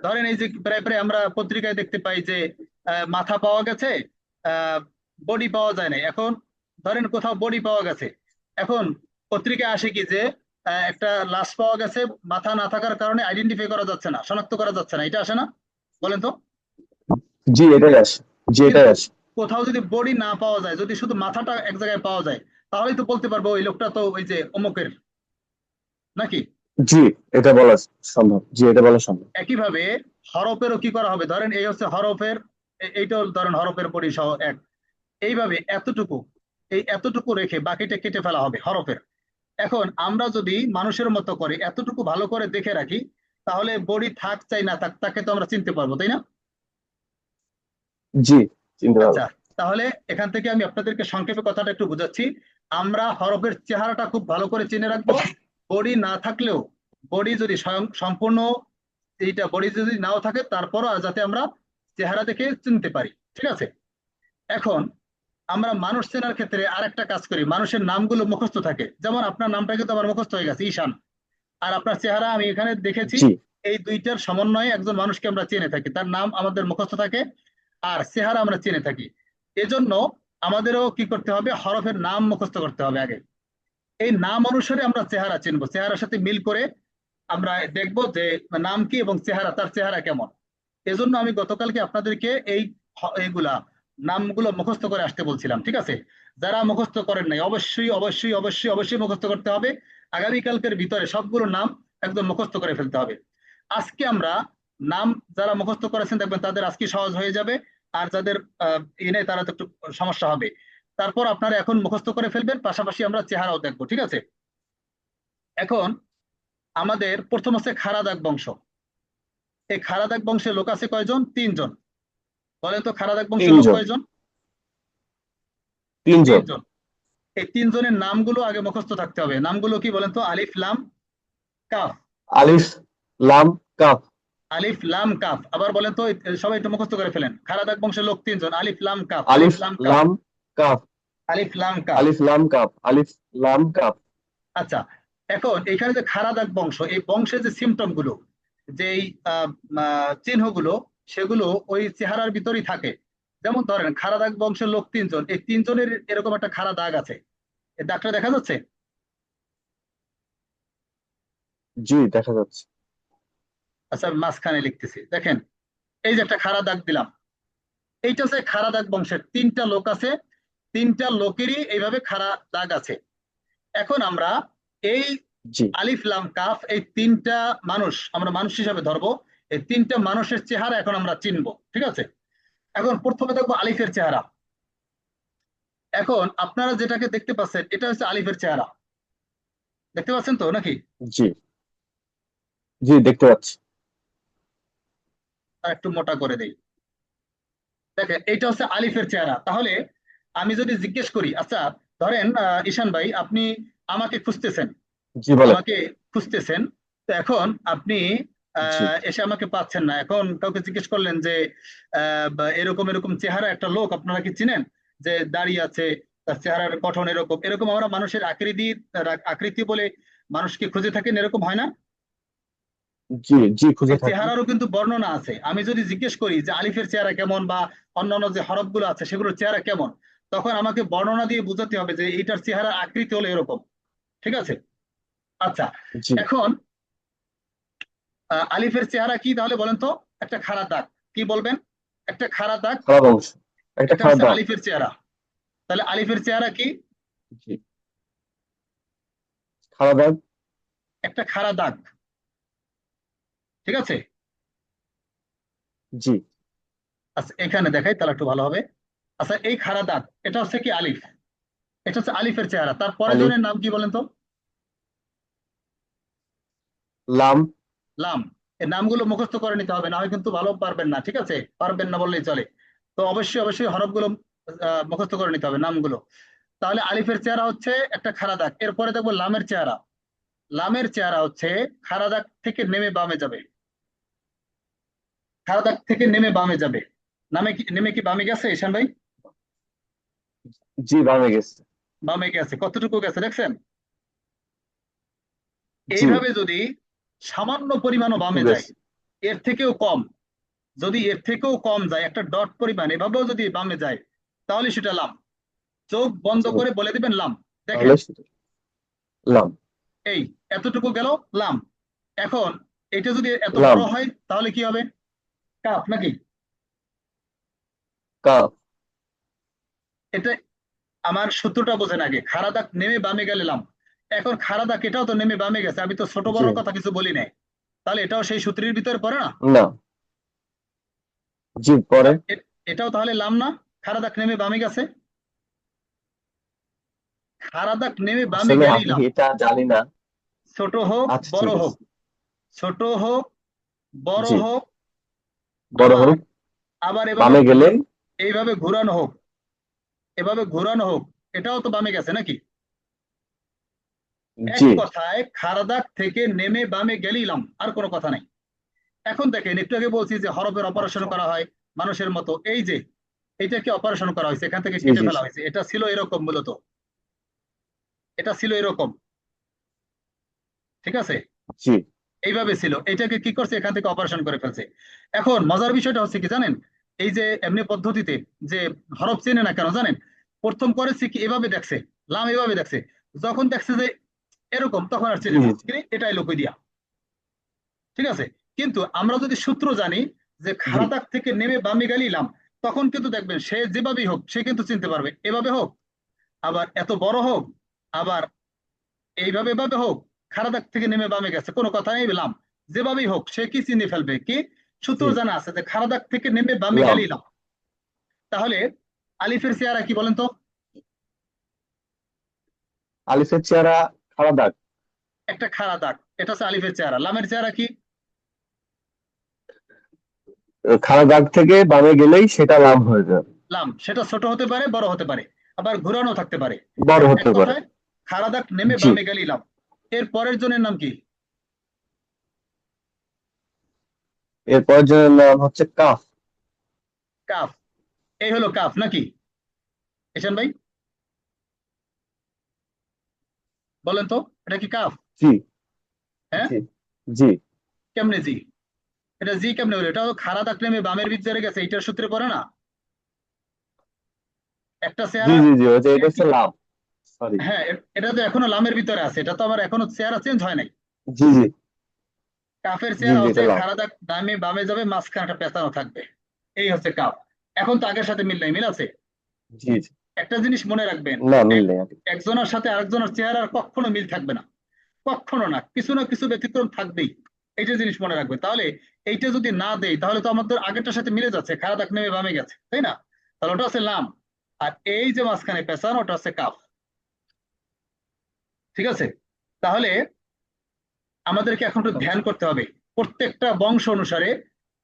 ধরেন এই যে প্রায় প্রায় আমরা পত্রিকায় দেখতে পাই যে মাথা পাওয়া গেছে, বডি পাওয়া যায় না। এখন ধরেন কোথাও বডি পাওয়া গেছে, এখন পত্রিকায় আসে কি যে একটা লাশ পাওয়া গেছে, মাথা না থাকার কারণে আইডেন্টিফাই করা যাচ্ছে না, শনাক্ত করা যাচ্ছে না, এটা আসে না? বলেন তো। জি এটাই আসে। জি এটাই কিন্তু আসে। কোথাও যদি বডি না পাওয়া যায়, যদি শুধু মাথাটা এক জায়গায় পাওয়া যায়, তাহলেই তো বলতে পারবো ওই লোকটা তো ওই যে অমুকের, নাকি? জি এটা বলা সম্ভব। জি এটা বলা সম্ভব। একইভাবে হরফেরও কি করা হবে? ধরেন এই হচ্ছে হরফের, এইটাও ধরেন হরফের বডি সহ এক। এইভাবে এতটুকু, এই এতটুকু রেখে বাকিটা কেটে ফেলা হবে হরফের। এখন আমরা যদি মানুষের মতো করে এতটুকু ভালো করে দেখে রাখি, তাহলে বডি থাক চাই না থাক, তাকে তো আমরা চিনতে পারবো, তাই না? জি চিনতে পারবো। আচ্ছা, তাহলে এখান থেকে আমি আপনাদেরকে সংক্ষেপে কথাটা একটু বুঝাচ্ছি। আমরা হরফের চেহারাটা খুব ভালো করে চিনে রাখবো। বডি না থাকলেও, বডি যদি স্বয়ং সম্পূর্ণ এইটা বডি যদি নাও থাকে, তারপরও যাতে আমরা চেহারা দেখে চিনতে পারি, ঠিক আছে? এখন আমরা মানুষ চেনার ক্ষেত্রে আরেকটা কাজ করি, মানুষের নামগুলো মুখস্থ থাকে। যেমন আপনার নামটা কিন্তু আমার মুখস্থ হয়ে গেছে, ঈশান। আর আপনার চেহারা আমি এখানে দেখেছি। জি এই দুইটার সমন্বয়ে একজন মানুষকে আমরা চিনে থাকি, তার নাম আমাদের মুখস্থ থাকে আর চেহারা আমরা চিনে থাকি। এজন্য আমাদেরও কি করতে হবে? হরফের নাম মুখস্থ করতে হবে আগে। এই নাম অনুসারে আমরা চেহারা চিনবো, চেহারার সাথে মিল করে আমরা দেখবো যে নাম কি এবং চেহারা, তার চেহারা কেমন। এজন্য আমি গতকালকে আপনাদেরকে এইগুলা নামগুলো মুখস্থ করে আসতে বলছিলাম, ঠিক আছে? যারা মুখস্থ করেন নাই, অবশ্যই অবশ্যই অবশ্যই অবশ্যই মুখস্থ করতে হবে। আগামীকালকের ভিতরে সবগুলো নাম একদম মুখস্থ করে ফেলতে হবে। আজকে আমরা নাম যারা মুখস্থ করেছেন দেখবেন তাদের আজকে সহজ হয়ে যাবে। আর যাদের এনে তারা তো একটু সমস্যা হবে। তারপর আপনারা এখন মুখস্থ করে ফেলবেন, পাশাপাশি আমরা চেহারাও দেখবো, ঠিক আছে? এখন আমাদের প্রথম হচ্ছে খারাদাক বংশ। এই খারাদাক বংশের লোক আছে কয়জন? 3 জন। বলেন তো খারাদাক বংশের লোক তিনজন। কয়জন? তিনজন। 3 জন। এই 3 জনের নামগুলো আগে মুখস্থ থাকতে হবে। নামগুলো কি বলেন তো? আলিফ লাম কাফ। আলিফ লাম কাফ। আলিফ লাম কাফ। আবার বলেন তো, সবাই একটু মুখস্থ করে ফেলেন। খারাদাক বংশের লোক 3 জন, আলিফ লাম কাফ, আলিফ আলিফ লাম কাফ, লাম কাফ। আলিফ লাম কাফ। আলিফ লাম কাফ। আলিফ লাম কাফ। আচ্ছা, এখন এখানে যে খারাদাক বংশ, এই বংশের যে সিমটম গুলো, যেই চিহ্নগুলো, সেগুলো ওই চেহারার ভিতরেই থাকে। যেমন ধরেন খারাদাক বংশের লোক 3 জন, এই 3 জনের এরকম একটা খাড়া দাগ আছে। এই দাগটা দেখা যাচ্ছে? জি দেখা যাচ্ছে। আচ্ছা, আমি মাঝখানে লিখতেছি, দেখেন। এই যে একটা খাড়া দাগ দিলাম, এইটা হচ্ছে খাড়া দাগ বংশের 3টা লোক আছে। 3টা লোকেরই এইভাবে খাড়া দাগ আছে। এখন আমরা এই জি আলিফ লাম কাফ, এই 3টা মানুষ আমরা মানুষ হিসাবে ধরবো। এই 3টা মানুষের চেহারা এখন আমরা চিনবো, ঠিক আছে? এখন প্রথমে দেখবো আলিফের চেহারা। এখন আপনারা যেটাকে দেখতে পাচ্ছেন এটা হচ্ছে আলিফের চেহারা, দেখতে পাচ্ছেন তো নাকি? জি জি দেখতে পাচ্ছি। আর একটু মোটা করে দেই। দেখেন এইটা হচ্ছে আলিফের চেহারা। তাহলে আমি যদি জিজ্ঞেস করি, আচ্ছা ধরেন ঈশান ভাই আপনি আমাকে খুঁজতেছেন, জি বলেন। আমাকে খুঁজতেছেন, তো এখন আপনি জি এসে আমাকে পাচ্ছেন না। এখন কাউকে জিজ্ঞেস করলেন যে বা এরকম এরকম চেহারা একটা লোক আপনারা কি চিনেন, যে দাঁড়িয়ে আছে, তার চেহারার গঠন এরকম এরকম, আমরা মানুষের আকৃতি বলে মানুষকে খুঁজে থাকেন, এরকম হয় না? জি জি খুঁজে এই থাকি। চেহারারও কিন্তু বর্ণনা আছে। আমি যদি জিজ্ঞেস করি যে আলিফের চেহারা কেমন বা অন্যান্য যে হরফগুলো আছে সেগুলোর চেহারা কেমন, তখন আমাকে বর্ণনা দিয়ে বোঝাতে হবে যে এইটার চেহারার আকৃতি হলো এরকম। ঠিক আছে? আচ্ছা, জি এখন আলিফের চেহারা কি তাহলে বলেন তো? একটা খাড়া দাগ। কি বলবেন? একটা খাড়া দাগ। খারাপ অংশ, একটা এটা খারাপ হচ্ছে দাগ। আলিফের চেহারা। তাহলে আলিফের চেহারা কি? জি খারাপ দাগ। একটা খাড়া দাগ। ঠিক আছে? জি আচ্ছা এখানে দেখাই তাহলে একটু ভালো হবে। আচ্ছা এই খাড়া দাগ এটা হচ্ছে কি আলিফ, এটা হচ্ছে আলিফের চেহারা। তার পরের আলিফ, জনের নাম কি বলেন তো? লাম। লাম। এই নামগুলো মুখস্থ করে নিতে হবে, না হয় কিন্তু ভালো পারবেন না। ঠিক আছে? পারবেন না বললেই চলে। তো অবশ্যই অবশ্যই হরফগুলো মুখস্থ করে নিতে হবে, নামগুলো। তাহলে আলিফের চেহারা হচ্ছে একটা খাড়া দাগ। এরপরে দেখবো লামের চেহারা। লামের চেহারা হচ্ছে খাড়া দাগ থেকে নেমে বামে যাবে। খাড়া দাগ থেকে নেমে বামে যাবে। নেমে কি বামে গেছে ঈশান ভাই? জি বামে গেছে। বামে গেছে, কতটুকু গেছে দেখছেন? জি এইভাবে যদি সামান্য পরিমাণও একটু বামে যায়, গেছে। এর থেকেও কম, যদি এর থেকেও কম যায়, একটা ডট পরিমাণ এভাবেও যদি বামে যায়, তাহলে সেটা লাম। চোখ বন্ধ জি করে বলে দিবেন লাম। দেখেন তাহলে সেটা লাম। এই এতটুকু গেল লাম। এখন এটা যদি এত লাম। বড় হয় তাহলে কি হবে? কাফ নাকি? কাফ। এটা আমার সূত্রটা বোঝেন আগে। খাড়া দাগ নেমে বামে গেলে লাম। এখন খাড়া দাগ এটাও তো নেমে বামে গেছে, আমি তো ছোট জি বড় কথা কিছু বলি নাই। তাহলে এটাও সেই সূত্রের ভিতরে পড়ে না? না। জি পরে। এটাও তাহলে লাম না? খাড়া দাগ নেমে বামে গেছে, খাড়া দাগ নেমে বামে আসলে গেলেই আমি লাম। এটা জানি না। ছোট হোক আচ্ছা বড় ঠিক হোক, আছে। ছোট হোক বড় জি হোক, বড় আবার হোক, আবার এভাবে বামে গেলে। এইভাবে ঘোরানো হোক, এভাবে ঘোরানো হোক, এটাও তো বামে গেছে নাকি? এক জি কথায় খাড়া দাগ থেকে নেমে বামে গেলিলাম, আর কোনো কথা নাই। এখন দেখেন একটু আগে বলছি যে হরফের অপারেশন আচ্ছা। করা হয় মানুষের মতো। এই যে এইটাকে অপারেশন করা হয়েছে, এখান থেকে জি কেটে জি ফেলা হয়েছে। এটা ছিল এরকম মূলত, এটা ছিল এরকম। ঠিক আছে? জি এইভাবে ছিল, এটাকে কি করছে এখান থেকে অপারেশন করে ফেলছে। এখন মজার বিষয়টা হচ্ছে কি জানেন? এই যে এমনি পদ্ধতিতে যে হরফ চেনে না কেন জানেন? প্রথম করেছে কি এভাবে দেখছে, লাম এভাবে দেখছে, যখন দেখছে যে এরকম তখন আর জি চেনে না, জি এটাই লোক দিয়া। ঠিক আছে? কিন্তু আমরা যদি সূত্র জানি যে জি খাড়া দাগ থেকে নেমে বামে গেলিলাম, তখন কিন্তু দেখবেন সে যেভাবেই হোক সে কিন্তু চিনতে পারবে। এভাবে হোক, আবার এত বড় হোক, আবার এইভাবে এভাবে হোক, খাড়া দাগ থেকে নেমে বামে গেছে, কোনো কথা নেই, লাম। যেভাবেই হোক সে কি চিনে ফেলবে কি? সূত্র জি জানা আছে যে খাড়া দাগ থেকে নেমে বামে লাম। গেলিলাম। তাহলে আলিফের চেহারা কি বলেন তো? আলিফের চেহারা খারাপ দাগ। একটা খাড়া দাগ, এটা হচ্ছে আলিফের চেহারা। লামের চেহারা কি? খারাপ দাগ থেকে বামে গেলেই সেটা লাম হয়ে যাবে। লাম। সেটা ছোট হতে পারে বড় হতে পারে, আবার ঘোরানো থাকতে পারে। বড় এক হতে পারে। কথায় খাড়া দাগ নেমে জি বামে গেলিলাম। এর পরের জনের নাম কি? এরপর যে নাম হচ্ছে কাফ। কাফ। এই হলো কাফ নাকি ঈশান ভাই? বলেন তো এটা কি কাফ? জি হ্যাঁ? জি জি কেমনে জি? এটা জি কেমনে হলো? এটা খাড়া দাগ নেমে বামের ভিতরে গেছে, এটার সূত্রে পড়ে না? একটা জি চেহারা জি জি ওটা এটা হচ্ছে লাম। সরি। হ্যাঁ এটা তো এখনো লামের ভিতরে আছে, এটা তো আবার এখনো চেহারা চেঞ্জ হয় নাই। জি জি কাফের জি চেহারা জি হচ্ছে এটা লাম। খাড়া দাগ ডানে বামে যাবে, মাঝখানে একটা পেঁচানো থাকবে। এই হচ্ছে কাফ। এখন তো আগের সাথে মিল নাই, মিল আছে? জি জি একটা জিনিস মনে রাখবেন, না মিল এক- নেই আগে। একজনের সাথে আরেকজনের চেহারার কখনো মিল থাকবে না, কখনো না, কিছু ব্যতিক্রম থাকবেই। এইটা জিনিস মনে রাখবেন। তাহলে এইটা যদি না দেই তাহলে তো আমাদের আগেরটার সাথে মিলে যাচ্ছে, খাড়া দাগ নেমে বামে গেছে, তাই না? তাহলে ওটা হচ্ছে লাম। আর এই যে মাঝখানে পেঁচানো ওটা হচ্ছে কাফ। ঠিক আছে? তাহলে আমাদেরকে এখন একটু ধ্যান করতে হবে, প্রত্যেকটা বংশ অনুসারে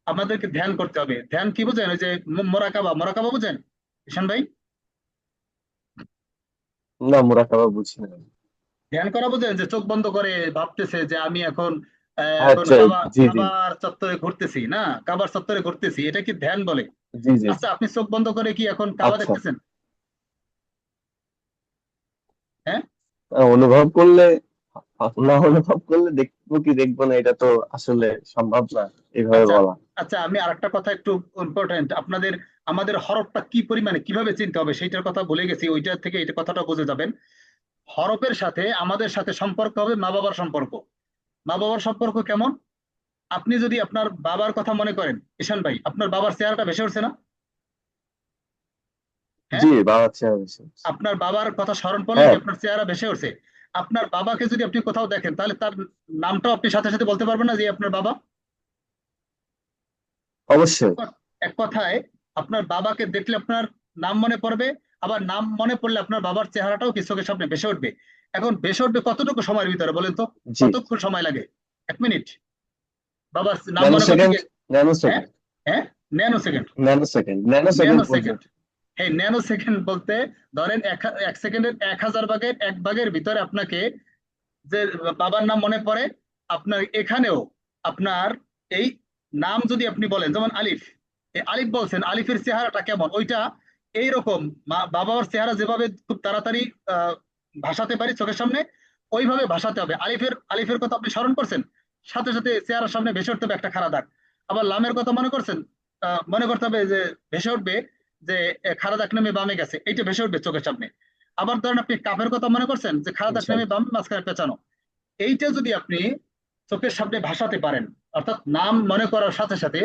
আমাদেরকে ধ্যান করতে হবে। ধ্যান কি বুঝেন? ওই যে মোরাকাবা, মোরাকাবা বুঝেন ঈশান ভাই? না, মুরাকাবা বুঝি না। ধ্যান করা বুঝেন, যে চোখ বন্ধ করে ভাবতেছে যে আমি এখন এখন আচ্ছা, কাবা, জি জি কাবার চত্বরে ঘুরতেছি, না কাবার চত্বরে ঘুরতেছি, এটা কি ধ্যান বলে? জি জি। আচ্ছা, আপনি চোখ বন্ধ করে কি এখন কাবা আচ্ছা, দেখতেছেন? হ্যাঁ? অনুভব করলে, না অনুভব করলে দেখবো কি দেখবো না, এটা তো আসলে সম্ভব না এভাবে আচ্ছা, বলা। আচ্ছা, আমি আরেকটা কথা একটু ইম্পর্টেন্ট, আপনাদের আমাদের হরফটা কি পরিমাণে কিভাবে চিনতে হবে সেইটার কথা ভুলে গেছি, ওইটা থেকে এটা কথাটা বুঝে যাবেন। হরফের সাথে আমাদের সাথে সম্পর্ক হবে মা বাবার সম্পর্ক। মা বাবার সম্পর্ক কেমন? আপনি যদি আপনার বাবার কথা মনে করেন ঈশান ভাই, আপনার বাবার চেহারাটা ভেসে উঠছে না? হ্যাঁ? জি, বাবা চেহারা বেশি। আপনার বাবার কথা স্মরণ পড়লে কি হ্যাঁ, আপনার চেহারা ভেসে উঠছে? আপনার বাবাকে যদি আপনি কোথাও দেখেন তাহলে তার নামটাও আপনি সাথে সাথে বলতে পারবেন না যে আপনার বাবা? অবশ্যই। এক কথায় আপনার বাবাকে দেখলে আপনার নাম মনে পড়বে, আবার নাম মনে পড়লে আপনার বাবার চেহারাটাও কি চোখের সামনে ভেসে উঠবে। এখন ভেসে উঠবে কতটুকু সময়ের ভিতরে বলেন তো? জি, কতক্ষণ সময় লাগে? 1 মিনিট বাবার নাম ন্যানো মনে করতে সেকেন্ড, গিয়ে? ন্যানো হ্যাঁ, সেকেন্ড, হ্যাঁ, nano second. Nano second, nano second nano second. পর্যন্ত। এই ন্যানো সেকেন্ড বলতে ধরেন এক সেকেন্ডের 1000 ভাগের 1 ভাগের ভিতরে আপনাকে যে বাবার নাম মনে পড়ে, আপনার এখানেও আপনার এই নাম যদি আপনি বলেন, যেমন আলিফ, এই আলিফ বলছেন, আলিফের চেহারাটা কেমন ওইটা এইরকম, বাবার চেহারা যেভাবে খুব তাড়াতাড়ি আহ, ভাসাতে পারি চোখের সামনে, ওইভাবে ভাসাতে হবে। আলিফের আলিফের কথা আপনি স্মরণ করছেন, সাথে সাথে চেহারার সামনে ভেসে উঠতে হবে একটা খাড়া দাগ। আবার লামের কথা মনে করছেন, মনে করতে হবে যে ভেসে উঠবে যে খাড়া দাগ নেমে বামে গেছে, এইটা ভেসে উঠবে চোখের সামনে। আবার ধরেন আপনি কাফের কথা মনে করছেন যে খাড়া দাগ নেমে ইনশাল্লাহ। বামে মাঝখানে পেঁচানো, এইটা যদি আপনি চোখের সামনে ভাসাতে পারেন, অর্থাৎ নাম মনে করার সাথে সাথে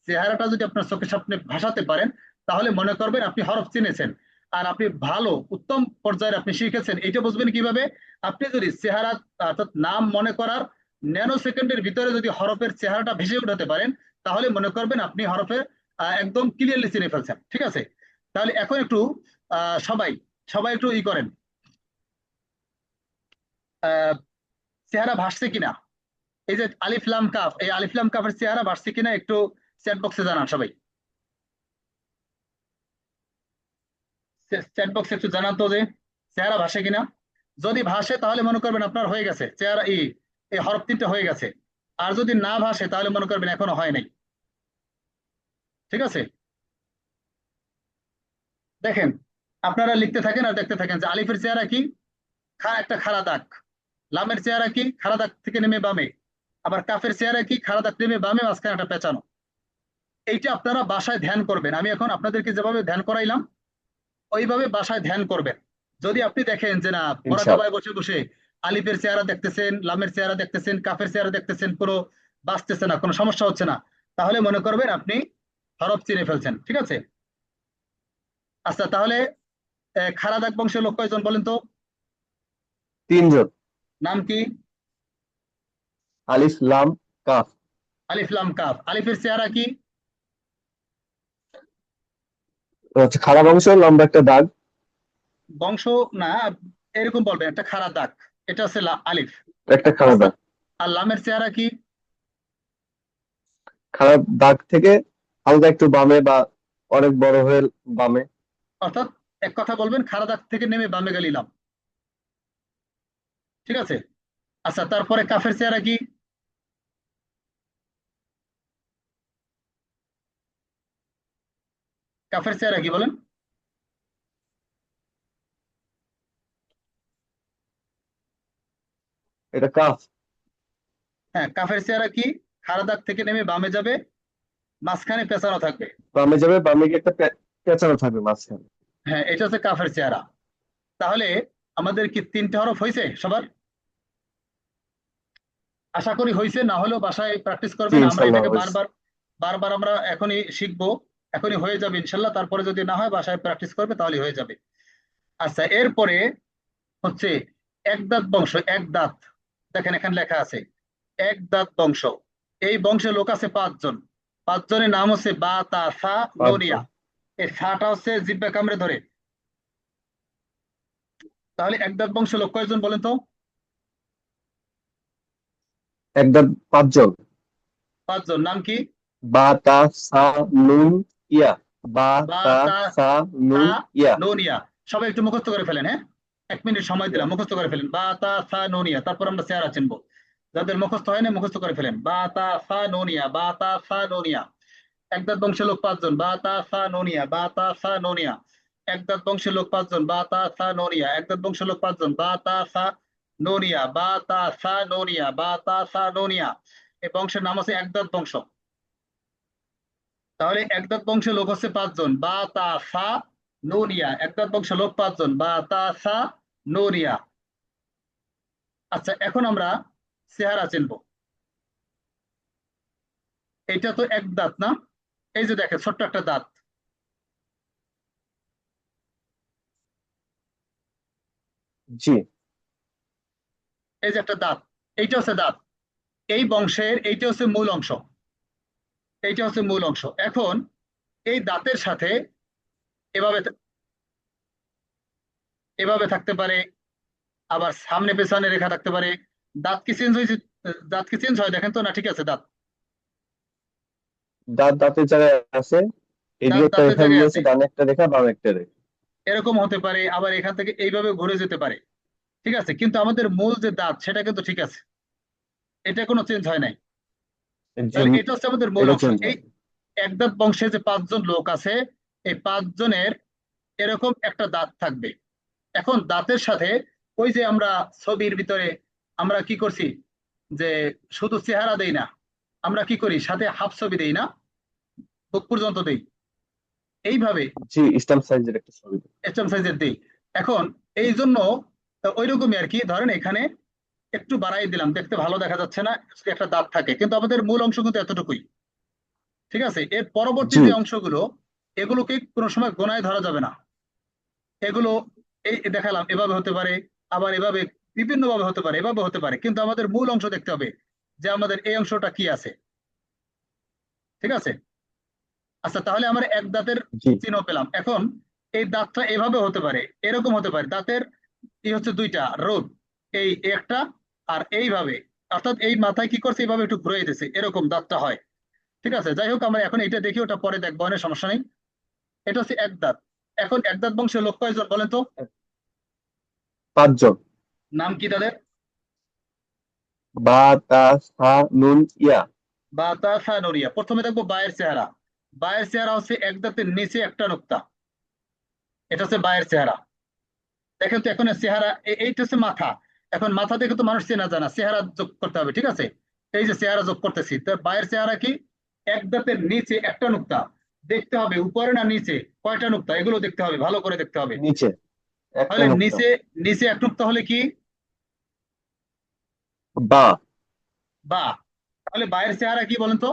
চেহারাটা যদি আপনার চোখের সামনে ভাসাতে পারেন, তাহলে মনে করবেন আপনি হরফ চিনেছেন। আর আপনি ভালো উত্তম পর্যায়ে আপনি শিখেছেন। এইটা বুঝবেন কিভাবে? আপনি যদি চেহারা, অর্থাৎ নাম মনে করার ন্যানো সেকেন্ডের ভিতরে যদি হরফের চেহারাটা ভেসে উঠাতে পারেন, তাহলে মনে করবেন আপনি হরফের একদম ক্লিয়ারলি চিনে ফেলছেন। ঠিক আছে? তাহলে এখন একটু সবাই সবাই একটু ই করেন, আহ চেহারা ভাসছে কিনা। এই যে আলিফ লাম কাফ, এই আলিফ লাম কাফের চেহারা ভাসছে কিনা একটু চ্যাট বক্সে জানান সবাই। চ্যাট বক্সে একটু জানান তো যে চেহারা ভাসে কিনা। যদি ভাসে তাহলে মনে করবেন আপনার হয়ে গেছে চেহারা, এই হরফ তিনটা হয়ে গেছে। আর যদি না ভাসে তাহলে মনে করবেন এখনো হয় নাই। ঠিক আছে? দেখেন, আপনারা লিখতে থাকেন আর দেখতে থাকেন যে আলিফের চেহারা কি, একটা খাড়া দাগ। লামের চেহারা কি, খাড়া দাগ থেকে নেমে বামে। আবার কাফের চেহারা কি, খাড়া দাগ নেমে বামে, মাঝখানে একটা পেঁচানো। এইটা আপনারা বাসায় ধ্যান করবেন, আমি এখন আপনাদেরকে যেভাবে ধ্যান করাইলাম ওইভাবে বাসায় ধ্যান করবেন। যদি আপনি দেখেন যে না, ইনশাল্লাহ। মোরাকাবায় বসে বসে আলিফের চেহারা দেখতেছেন, লামের চেহারা দেখতেছেন, কাফের চেহারা দেখতেছেন, কোনো বাঁচতেছে না, কোনো সমস্যা হচ্ছে না, তাহলে মনে করবেন আপনি হরফ চিনে ফেলছেন। ঠিক আছে? আচ্ছা, তাহলে খাড়া দাগ বংশের লোক কয়জন বলেন তো? তিনজন। নাম কি? আলিফ লাম কাফ। আলিফ লাম কাফ। আলিফের চেহারা কি? হচ্ছে খারাপ অংশ, লম্বা একটা দাগ। বংশ না, এরকম বলবেন একটা খাড়া দাগ, এটা হচ্ছে আলিফ। একটা খারাপ আচ্ছা, দাগ। আর লামের চেহারা কি? খারাপ দাগ থেকে হালকা একটু বামে বা অনেক বড় হয়ে বামে। অর্থাৎ এক কথা বলবেন খাড়া দাগ থেকে নেমে বামে গেলে লাম। ঠিক আছে? আচ্ছা, তারপরে কাফের চেহারা কি? কাফের চেহারা কি বলেন? এটা কাফ। হ্যাঁ, কাফের চেহারা কি? খাড়া দাগ থেকে নেমে বামে যাবে, মাঝখানে পেঁচানো থাকবে। বামে যাবে, বামে গিয়ে একটা পেঁচানো থাকবে মাঝখানে। হ্যাঁ, এটা হচ্ছে কাফের চেহারা। তাহলে আমাদের কি 3টে হরফ হয়েছে সবার? আশা করি হয়েছে, না হলেও বাসায় প্র্যাকটিস জি, করবেন। আমরা ইনশাল্লাহ এটাকে হয়েছে। বারবার বারবার আমরা এখনই শিখবো, এখনই হয়ে যাবে ইনশাল্লাহ। তারপরে যদি না হয় বাসায় প্র্যাকটিস করবে তাহলে হয়ে যাবে। আচ্ছা, এরপরে হচ্ছে এক দাঁত বংশ। এক দাঁত, দেখেন এখানে লেখা আছে এক দাঁত বংশ। এই বংশের লোক আছে 5 জন। 5 জনের নাম হচ্ছে বা তা সা নোনিয়া। পাঁচজন। এই সাটা হচ্ছে জিব্বা কামড়ে ধরে। তাহলে একদাঁত বংশের লোক কয়জন বলেন তো? একদম 5 জন। 5 জন। নাম কি? বা তা সা নুন ইয়া। বা বা তা তা সা সা নুন ইয়া। নোনিয়া। সবাই একটু মুখস্থ করে ফেলেন, হ্যাঁ? 1 মিনিট সময় দিলাম, মুখস্থ করে ফেলেন বা তা সা নোনিয়া। তারপর আমরা চেহারা চিনবো। যাদের মুখস্থ হয় না মুখস্থ করে ফেলেন বা তা সা নোনিয়া, বা তা সা নোনিয়া। একদাঁত বংশের লোক 5 জন, বা তা সা নোনিয়া, বা তা সা নোনিয়া। একদাঁত বংশের লোক 5 জন, বা তা সা নোনিয়া। একদাঁত বংশের লোক 5 জন, বা তা সা নোনিয়া, বা তা সা নোনিয়া, বা তা সা নোনিয়া। এই বংশের নাম হচ্ছে একদাঁত বংশ। তাহলে একদাঁত বংশের লোক হচ্ছে 5 জন, বা তা সা নোনিয়া। একদাঁত বংশের লোক 5 জন, বা তা সা নোনিয়া। আচ্ছা, এখন আমরা চেহারা চিনবো। এটা তো এক দাঁত না? এই যে দেখেন ছোট্ট একটা দাঁত। জি। এই যে একটা দাঁত, এইটা হচ্ছে দাঁত। এই বংশের এইটা হচ্ছে মূল অংশ। এইটা হচ্ছে মূল অংশ। এখন এই দাঁতের সাথে এভাবে এভাবে থাকতে পারে, আবার সামনে পেছনে রেখা থাকতে পারে। দাঁত কি চেঞ্জ হয়েছে? দাঁত কি চেঞ্জ হয়? দেখেন তো। না ঠিক আছে দাঁত? দাঁত দাঁতের জায়গায় আছে। দাঁত এদিকে একটা দাঁতের রেখা জায়গায় গিয়েছে, আছে। ডানে একটা রেখা, বামে একটা রেখা। এরকম হতে পারে, আবার এখান থেকে এইভাবে ঘুরে যেতে পারে। ঠিক আছে, কিন্তু আমাদের মূল যে দাঁত সেটা কিন্তু ঠিক আছে। এটা কোনো চেঞ্জ হয় নাই। যে তাহলে এটা হচ্ছে আমাদের মূল এটা অংশ। চেঞ্জ এই হয়। একদাঁত বংশে যে 5 জন লোক আছে, এই 5 জনের এরকম একটা দাঁত থাকবে। এখন দাঁতের সাথে ওই যে আমরা ছবির ভিতরে আমরা কি করছি, যে শুধু চেহারা দেই না, আমরা কি করি সাথে হাফ ছবি দেই না, বুক পর্যন্ত দেই, এইভাবে জি, স্ট্যাম্প সাইজের একটা ছবি। এসএম সাইজের দেই। এখন এই জন্য ওই রকমই আর কি। ধরেন এখানে একটু বাড়াই দিলাম, দেখতে ভালো দেখা যাচ্ছে না, একটা দাঁত থাকে, কিন্তু আমাদের মূল অংশ কিন্তু এতটুকুই। ঠিক আছে, এর পরবর্তী জি। যে অংশগুলো, এগুলোকে কোনো সময় গোনায় ধরা যাবে না। এগুলো এই দেখালাম, এভাবে হতে পারে, আবার এভাবে বিভিন্ন ভাবে হতে পারে, এভাবে হতে পারে, কিন্তু আমাদের মূল অংশ দেখতে হবে যে আমাদের এই অংশটা কি আছে। ঠিক আছে। আচ্ছা, তাহলে আমরা এক দাঁতের জি। চিহ্ন পেলাম। এখন এই দাঁতটা এভাবে হতে পারে, এরকম হতে পারে। দাঁতের এই হচ্ছে দুইটা রোড, এই একটা আর এইভাবে, অর্থাৎ এই মাথায় কি করছে, এইভাবে একটু ঘুরে দিতেছে, এরকম দাঁতটা হয়। ঠিক আছে, যাই হোক, আমরা এখন এটা দেখি, ওটা পরে দেখবো, অনেক সমস্যা নেই। এটা হচ্ছে এক দাঁত। এখন এক দাঁত বংশের লোক কয়জন বলেন তো? 5 জন। নাম কি তাদের? বা তা সা নুন ইয়া। বা তা সা নড়িয়া। প্রথমে দেখবো বায়ের চেহারা। বায়ের চেহারা হচ্ছে এক দাঁতের নিচে একটা নোক্তা। এটা হচ্ছে বায়ের চেহারা। দেখেন তো, এখন চেহারা এইটা হচ্ছে মাথা। এখন মাথা দেখে তো মানুষ চেনা জানা, চেহারা যোগ করতে হবে। ঠিক আছে, এই যে চেহারা যোগ করতেছি, তো বায়ের চেহারা কি? এক দাঁতের নিচে একটা নোক্তা। দেখতে হবে উপরে না নিচে, কয়টা নোক্তা, এগুলো দেখতে হবে, ভালো করে দেখতে হবে। নিচে একটা তাহলে নুক্তা। নিচে, নিচে এক নোক্তা হলে কি? বা। বা। তাহলে বায়ের চেহারা কি বলেন তো?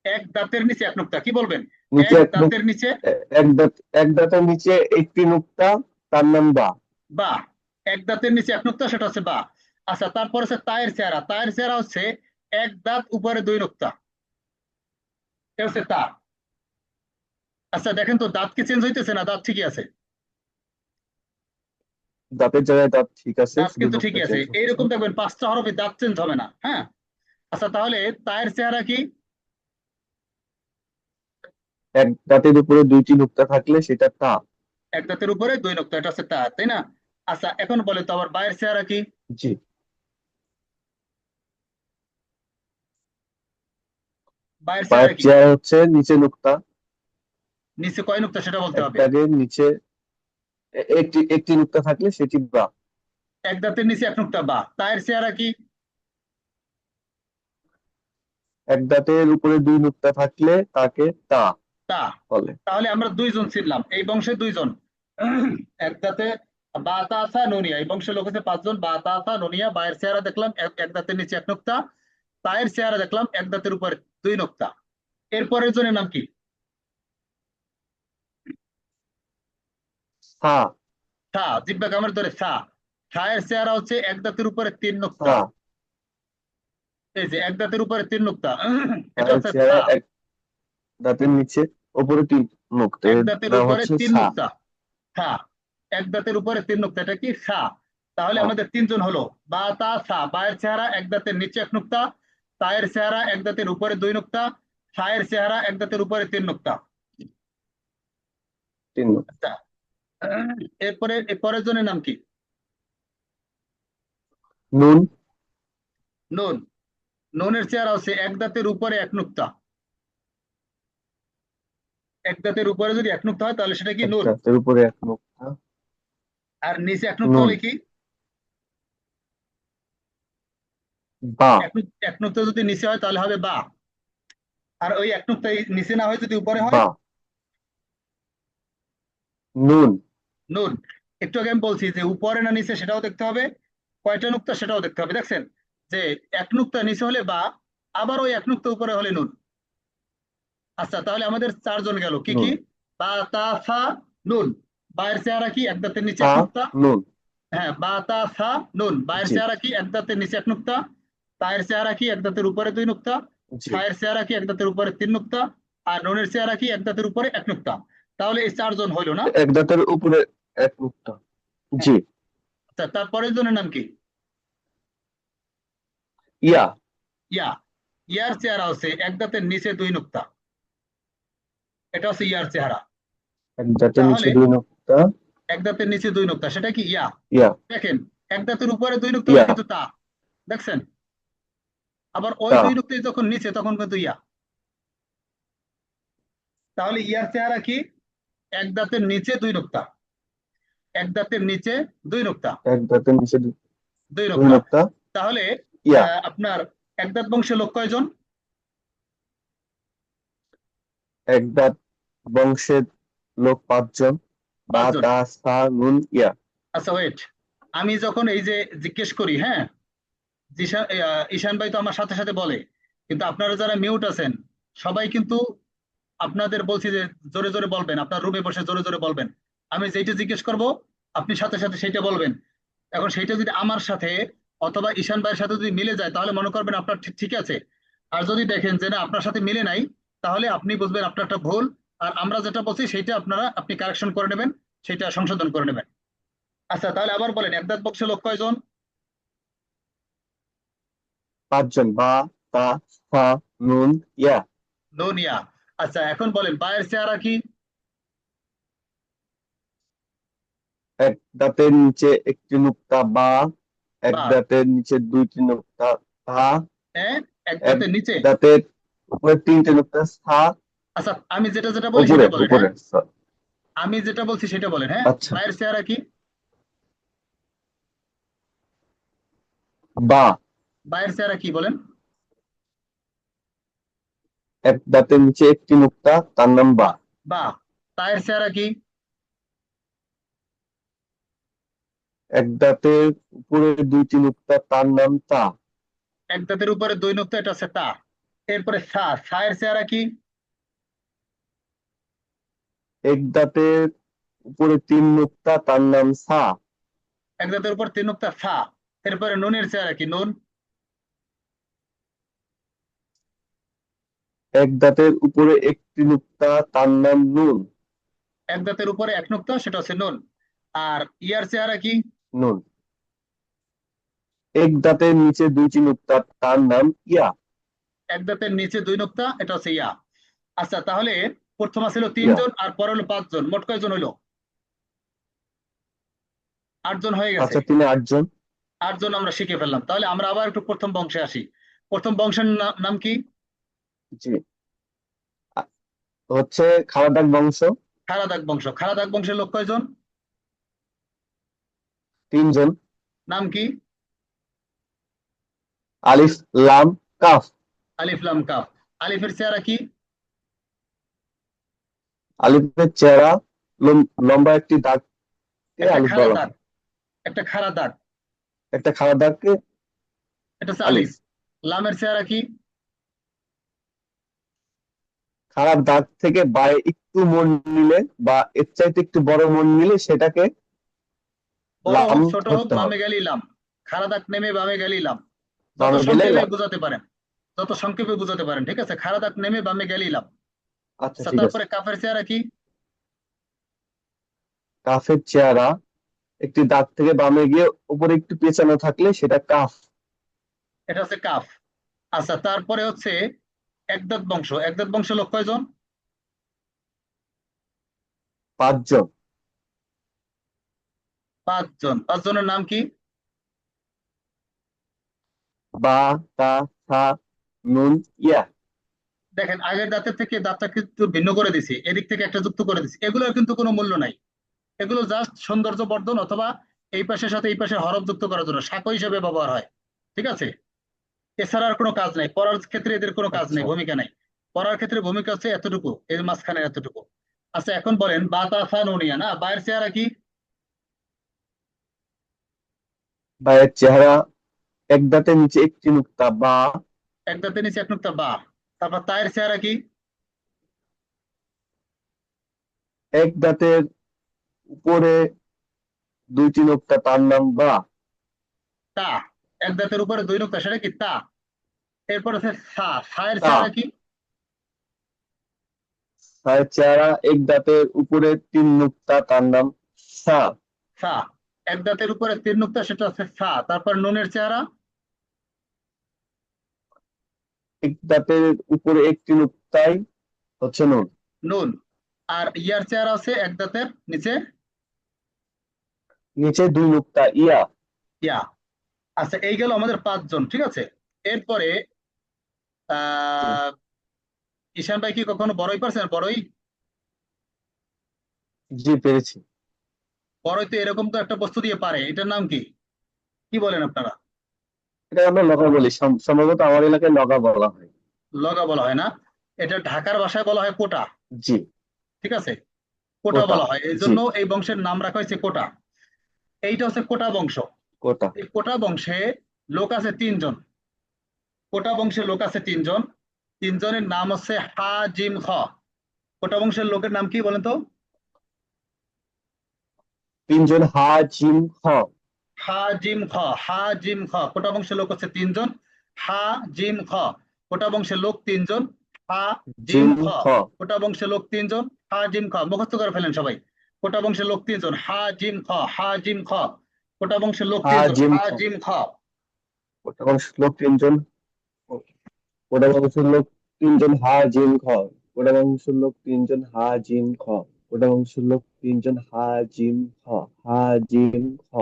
এক দাঁতের নিচে এক নোক্তা, কি বলবেন? নিচে এক এক দাঁতের নিচে এক দাঁত, এক দাঁতের নিচে একটি নুক্তা, তার নাম বা। বা। এক দাঁতের নিচে এক নোক্তা, সেটা হচ্ছে বা। আচ্ছা, তারপর হচ্ছে তায়ের চেহারা। তায়ের চেহারা হচ্ছে এক দাঁত উপরে দুই নোক্তা, এটা হচ্ছে তা। আচ্ছা, দেখেন তো দাঁত কি চেঞ্জ হইতেছে না দাঁত ঠিকই আছে? দাঁতের জায়গায় দাঁত ঠিক আছে, দাঁত শুধু কিন্তু নুক্তা ঠিকই আছে। চেঞ্জ হচ্ছে। এইরকম দেখবেন 5টা হরফে দাঁত চেঞ্জ হবে না, হ্যাঁ? আচ্ছা, তাহলে তায়ের চেহারা কি? এক দাঁতের উপরে দুইটি নুক্তা থাকলে সেটা তা। এক দাঁতের উপরে দুই নোক্তা, এটা হচ্ছে তা, তাই না? আচ্ছা, এখন বলে তো আবার বায়ের চেহারা কি? জি। বায়ের চেহারা পায়ের কি? চেয়ার হচ্ছে নিচে নুক্তা। নিচে কয় নোক্তা সেটা বলতে এক হবে। দাগের নিচে একটি একটি নুক্তা থাকলে সেটি বা। এক দাঁতের নিচে এক নোক্তা বা। তায়ের চেহারা কি? এক দাঁতের উপরে দুই নুক্তা থাকলে তাকে তা তা। বলে। তাহলে আমরা 2 জন চিনলাম, এই বংশে 2 জন। এক দাঁতে বাতাসা নুনিয়া, এই বংশের লোক হচ্ছে 5 জন। বাতাসা নুনিয়া, বায়ের চেহারা দেখলাম এক দাঁতের নিচে এক নোক্তা। তায়ের চেহারা দেখলাম এক দাঁতের উপরে দুই নোক্তা। এরপরের জনের নাম কি? সা। সা, জিব্বা কামড় ধরে সা। সায়ের চেহারা হচ্ছে এক দাঁতের উপরে তিন নোক্তা। সা। এই যে এক দাঁতের উপরে তিন নুক্তা এটা পায়ের হচ্ছে চেহারা সা। এক দাঁতের নিচে ওপরে তিন নুক্তা এক এর দাঁতের নাম উপরে হচ্ছে তিন সা। নুক্তা সা। এক দাঁতের উপরে তিন নুক্তা, এটা কি সা। তাহলে হ্যাঁ, আমাদের তিনজন হলো বা তা সা। বায়ের চেহারা এক দাঁতের নিচে এক নুক্তা, তায়ের চেহারা এক দাঁতের উপরে দুই নুক্তা, সায়ের চেহারা এক দাঁতের উপরে তিন নুক্তা। তিন নুক্তা। আচ্ছা, এরপরে এর পরের জনের নাম কি? নুন। নুন। নুনের চেহারা হচ্ছে এক দাঁতের উপরে এক নুক্তা। এক দাঁতের উপরে যদি এক নুক্তা হয় তাহলে সেটা কি এক নুন। দাঁতের উপরে এক নুক্তা। আর নিচে এক নুক্তা নুন। হলে কি? বা। এক নুক্তা যদি নিচে হয় তাহলে হবে বা। আর ওই এক নুক্তা নিচে না হয় যদি উপরে হয়? বা। নুন। নুন। একটু আগে আমি বলছি যে উপরে না নিচে সেটাও দেখতে হবে, কয়টা নুক্তা সেটাও দেখতে হবে। দেখছেন যে এক নুক্তা নিচে হলে বা, আবার ওই এক নুক্তা উপরে হলে নুন। আচ্ছা, তাহলে আমাদের চারজন গেল কি নুন। কি? বা তা সা নুন। বায়ের চেহারা কি? এক দাঁতের নিচে সা। এক নুক্তা। নুন। হ্যাঁ, বা তা সা নুন। বায়ের জি। চেহারা কি? এক দাঁতের নিচে এক নুক্তা। তায়ের চেহারা কি? এক দাঁতের উপরে দুই নুক্তা। জি। সায়ের চেহারা কি? এক দাঁতের উপরে তিন নুক্তা। আর নুনের চেহারা কি? এক দাঁতের উপরে এক নুক্তা। তাহলে এই চারজন হইলো না? এক দাঁতের উপরে এক নুক্তা। হ্যাঁ। জি। আচ্ছা, তারপরের জনের নাম কি? ইয়া। ইয়া। ইয়ার চেহারা হচ্ছে এক দাঁতের নিচে দুই নুক্তা। এটা হচ্ছে ইয়ার চেহারা। এক দাঁতের নিচে তাহলে দুই নুক্তা। এক দাঁতের নিচে দুই নুক্তা সেটা কি ইয়া। ইয়া। দেখেন, এক দাঁতের উপরে দুই নুক্তা হলে ইয়া। কিন্তু তা। দেখছেন? আবার ওই তা। দুই নুক্তা যখন নিচে তখন কিন্তু ইয়া। তাহলে ইয়ার চেহারা কি? এক দাঁতের নিচে দুই নুক্তা। এক দাঁতের নিচে দুই নুক্তা। এক দাঁতের নিচে দুই দুই নুক্তা। নুক্তা। তাহলে ইয়া। আপনার এক দাঁত বংশের লোক কয়জন? এক দাঁত বংশের লোক পাঁচজন। বা পাঁচজন। তা সা নুন ইয়া। আচ্ছা, ওয়েট। আমি যখন এই যে জিজ্ঞেস করি, হ্যাঁ, ঈশান ভাই তো আমার সাথে সাথে বলে, কিন্তু আপনারা যারা মিউট আছেন সবাই কিন্তু আপনাদের বলছি যে জোরে জোরে বলবেন, আপনার রুমে বসে জোরে জোরে বলবেন। আমি যেটা জিজ্ঞেস করব আপনি সাথে সাথে সেটা বলবেন। এখন সেইটা যদি আমার সাথে অথবা ঈশান ভাইয়ের সাথে যদি মিলে যায় তাহলে মনে করবেন আপনার ঠিক ঠিক আছে। আর যদি দেখেন যে না আপনার সাথে মিলে নাই, তাহলে আপনি বুঝবেন আপনার একটা ভুল। আর আমরা যেটা বলছি সেইটা আপনি কারেকশন করে নেবেন, সেটা সংশোধন করে নেবেন। আচ্ছা, তাহলে আবার বলেন একদাঁত বংশের লোক কয়জন? পাঁচজন। বা তা সা নুন ইয়া। দুনিয়া। আচ্ছা, এখন বলেন বায়ের চেহারা কি? এক দাঁতের নিচে একটি নুক্তা বা। এক বা। দাঁতের নিচে দুইটি নুক্তা তা। হ্যাঁ, এক এক দাঁতের নিচে। দাঁতের উপরে তিনটে নুক্তা সা। আচ্ছা, আমি যেটা যেটা বলি উপরে সেটা বলেন, হ্যাঁ। উপরে সা। আমি যেটা বলছি সেটা বলেন, হ্যাঁ। আচ্ছা। বায়ের চেহারা কি? বা। বায়ের চেহারা কি বলেন? এক দাঁতের নিচে একটি নুক্তা তার নাম বা। বা। তায়ের চেহারা কি? এক দাঁতের উপরে দুইটি নুক্তা তার নাম তা। এক দাঁতের উপরে দুই নুক্তা, এটা হচ্ছে তা। এরপরে সায়ের চেহারা কি? এক দাঁতের উপরে তিন নুক্তা তার নাম সা। এক দাঁতের উপর তিন নুক্তা সা। এরপরে নুনের চেহারা কি? নুন। এক দাঁতের উপরে একটি নুক্তা তার নাম নুন। এক দাঁতের উপরে এক নুক্তা, সেটা হচ্ছে নুন। আর ইয়ার চেহারা কি? নুন। এক দাঁতের নিচে দুইটি নুক্তা তার নাম ইয়া। এক দাঁতের নিচে দুই নুক্তা, এটা হচ্ছে ইয়া। আচ্ছা, তাহলে প্রথমা ছিল ইয়া। তিনজন আর পরে হলো পাঁচজন, মোট কয়জন হইলো? আটজন হয়ে গেছে। আচ্ছা, তিনি আটজন। আটজন আমরা শিখে ফেললাম। তাহলে আমরা আবার একটু প্রথম বংশে আসি। প্রথম বংশের নাম কি? জি। আ- হচ্ছে খাওয়াদাক বংশ। খারাদাক বংশ। খারাদাক বংশের লোক কয়জন? তিনজন। নাম কি? আলিফ লাম কাফ। আলিফ লাম কাফ। আলিফের চেহারা কি? আলিফের চেহারা লম্বা একটি দাগকে একটা আলিফ খাড়া বলা দাগ। হয়। একটা খাড়া দাগ, একটা খাড়া দাগকে এটা হচ্ছে আলিফ। আলিফ। লামের চেহারা কি? খাড়া দাগ থেকে বায়ে একটু মোড় নিলে বা এর চাইতে একটু বড় মোড় নিলে সেটাকে বড় লাম হোক ছোট হোক ধরতে বামে হবে। গেলেই লাম। খাড়া দাগ নেমে বামে গেলেই লাম। যত বামে গেলে সংক্ষেপে লাভ। বোঝাতে পারেন, যত সংক্ষেপে বোঝাতে পারেন, ঠিক আছে। খাড়া দাগ নেমে বামে গেলেই লাভ। আচ্ছা আচ্ছা, ঠিক আছে। তারপরে কাফের চেহারা কি? কাফের চেহারা একটি দাগ থেকে বামে গিয়ে উপরে একটু পেঁচানো থাকলে সেটা কাফ। এটা হচ্ছে কাফ। আচ্ছা, তারপরে হচ্ছে একদাঁত বংশ। একদাঁত বংশ লোক কয়জন? 5 জন। 5 জন। 5 জনের নাম কি? বা, তা, সা, নুন, ইয়া। দেখেন, আগের দাঁতের থেকে দাঁতটা কিন্তু ভিন্ন করে দিছি, এদিক থেকে একটা যুক্ত করে দিছি, এগুলোর কিন্তু কোনো মূল্য নাই। এগুলো জাস্ট সৌন্দর্য বর্ধন, অথবা এই পাশের সাথে এই পাশে হরফ যুক্ত করার জন্য সাঁকো হিসেবে ব্যবহার হয়, ঠিক আছে। এছাড়া আর কোনো কাজ নাই, পড়ার ক্ষেত্রে এদের কোনো কাজ নেই, আচ্ছা, ভূমিকা নাই। পড়ার ক্ষেত্রে ভূমিকা হচ্ছে এতটুকু, এর মাঝখানে এতটুকু। আচ্ছা, এখন বলেন বা তা সা নুন ইয়া, না বায়ের চেহারা কি? বা এর চেহারা এক দাঁতের নিচে একটি নুক্তা বা। এক দাঁতের নিচে এক নুক্তা বা। তারপর তায়ের চেহারা কি? এক দাঁতের উপরে 2টি নুক্তা, তার নাম বা। তা। এক দাঁতের উপরে 2 নুক্তা, সেটা কি তা? এরপর হচ্ছে সা। সায়ের তা। চেহারা কি? তার চেহারা এক দাঁতের উপরে 3 নুক্তা, তার নাম সা। সা। এক দাঁতের উপরে 3 নুক্তা, সেটা হচ্ছে সা। তারপর নুনের চেহারা? এক দাঁতের উপরে একটি নুক্তাই হচ্ছে নুন। নুন। আর ইয়ার চেহারা আছে এক দাঁতের নিচে? নিচে 2 নুক্তা, ইয়া। ইয়া। আচ্ছা, এই গেল আমাদের 5 জন, ঠিক আছে। এরপরে আহ ঈশান ভাই কি কখনো বড়ই পারছেন? বড়ই? জি পেরেছি। বড়ই তো এরকম তো একটা বস্তু দিয়ে পারে, এটার নাম কি? কি বলেন আপনারা? এটা আমরা লগা বলি, সম্ভবত আমার এলাকায় লগা বলা হয়। লগা বলা হয় না, এটা ঢাকার ভাষায় বলা হয় কোটা, জি। ঠিক আছে। কোটা কোটা। বলা হয়, এই জি। জন্য এই বংশের নাম রাখা হয়েছে কোটা। এইটা হচ্ছে কোটা বংশ। কোটা। এই কোটা বংশে লোক আছে 3 জন। কোটা বংশের লোক আছে 3 জন। 3 জনের নাম হচ্ছে হা জিম খ। কোটা বংশের লোকের নাম কি বলেন তো? 3 জন, হা জিম খ। হা জিম খ। হা জিম খ। কোটা বংশের লোক হচ্ছে 3 জন। হা জিম খ। কোটা বংশের লোক 3 জন। হা জিম জিম খ। খ। কোটা বংশের লোক 3 জন। হা জিম খ। মুখস্থ করে ফেলেন সবাই। কোটা বংশের লোক 3 জন। হা জিম খ। হা জিম খ। কোটা বংশের লোক হা 3 জন। জিম হা খ। জিম খ। কোটা বংশের লোক 3 জন। কোটা বংশের লোক 3 জন, হা জিম খ। কোটা বংশের লোক 3 জন, হা জিম খ। কোটা বংশের লোক 3 জন, হা জিম খ। হা জিম খ।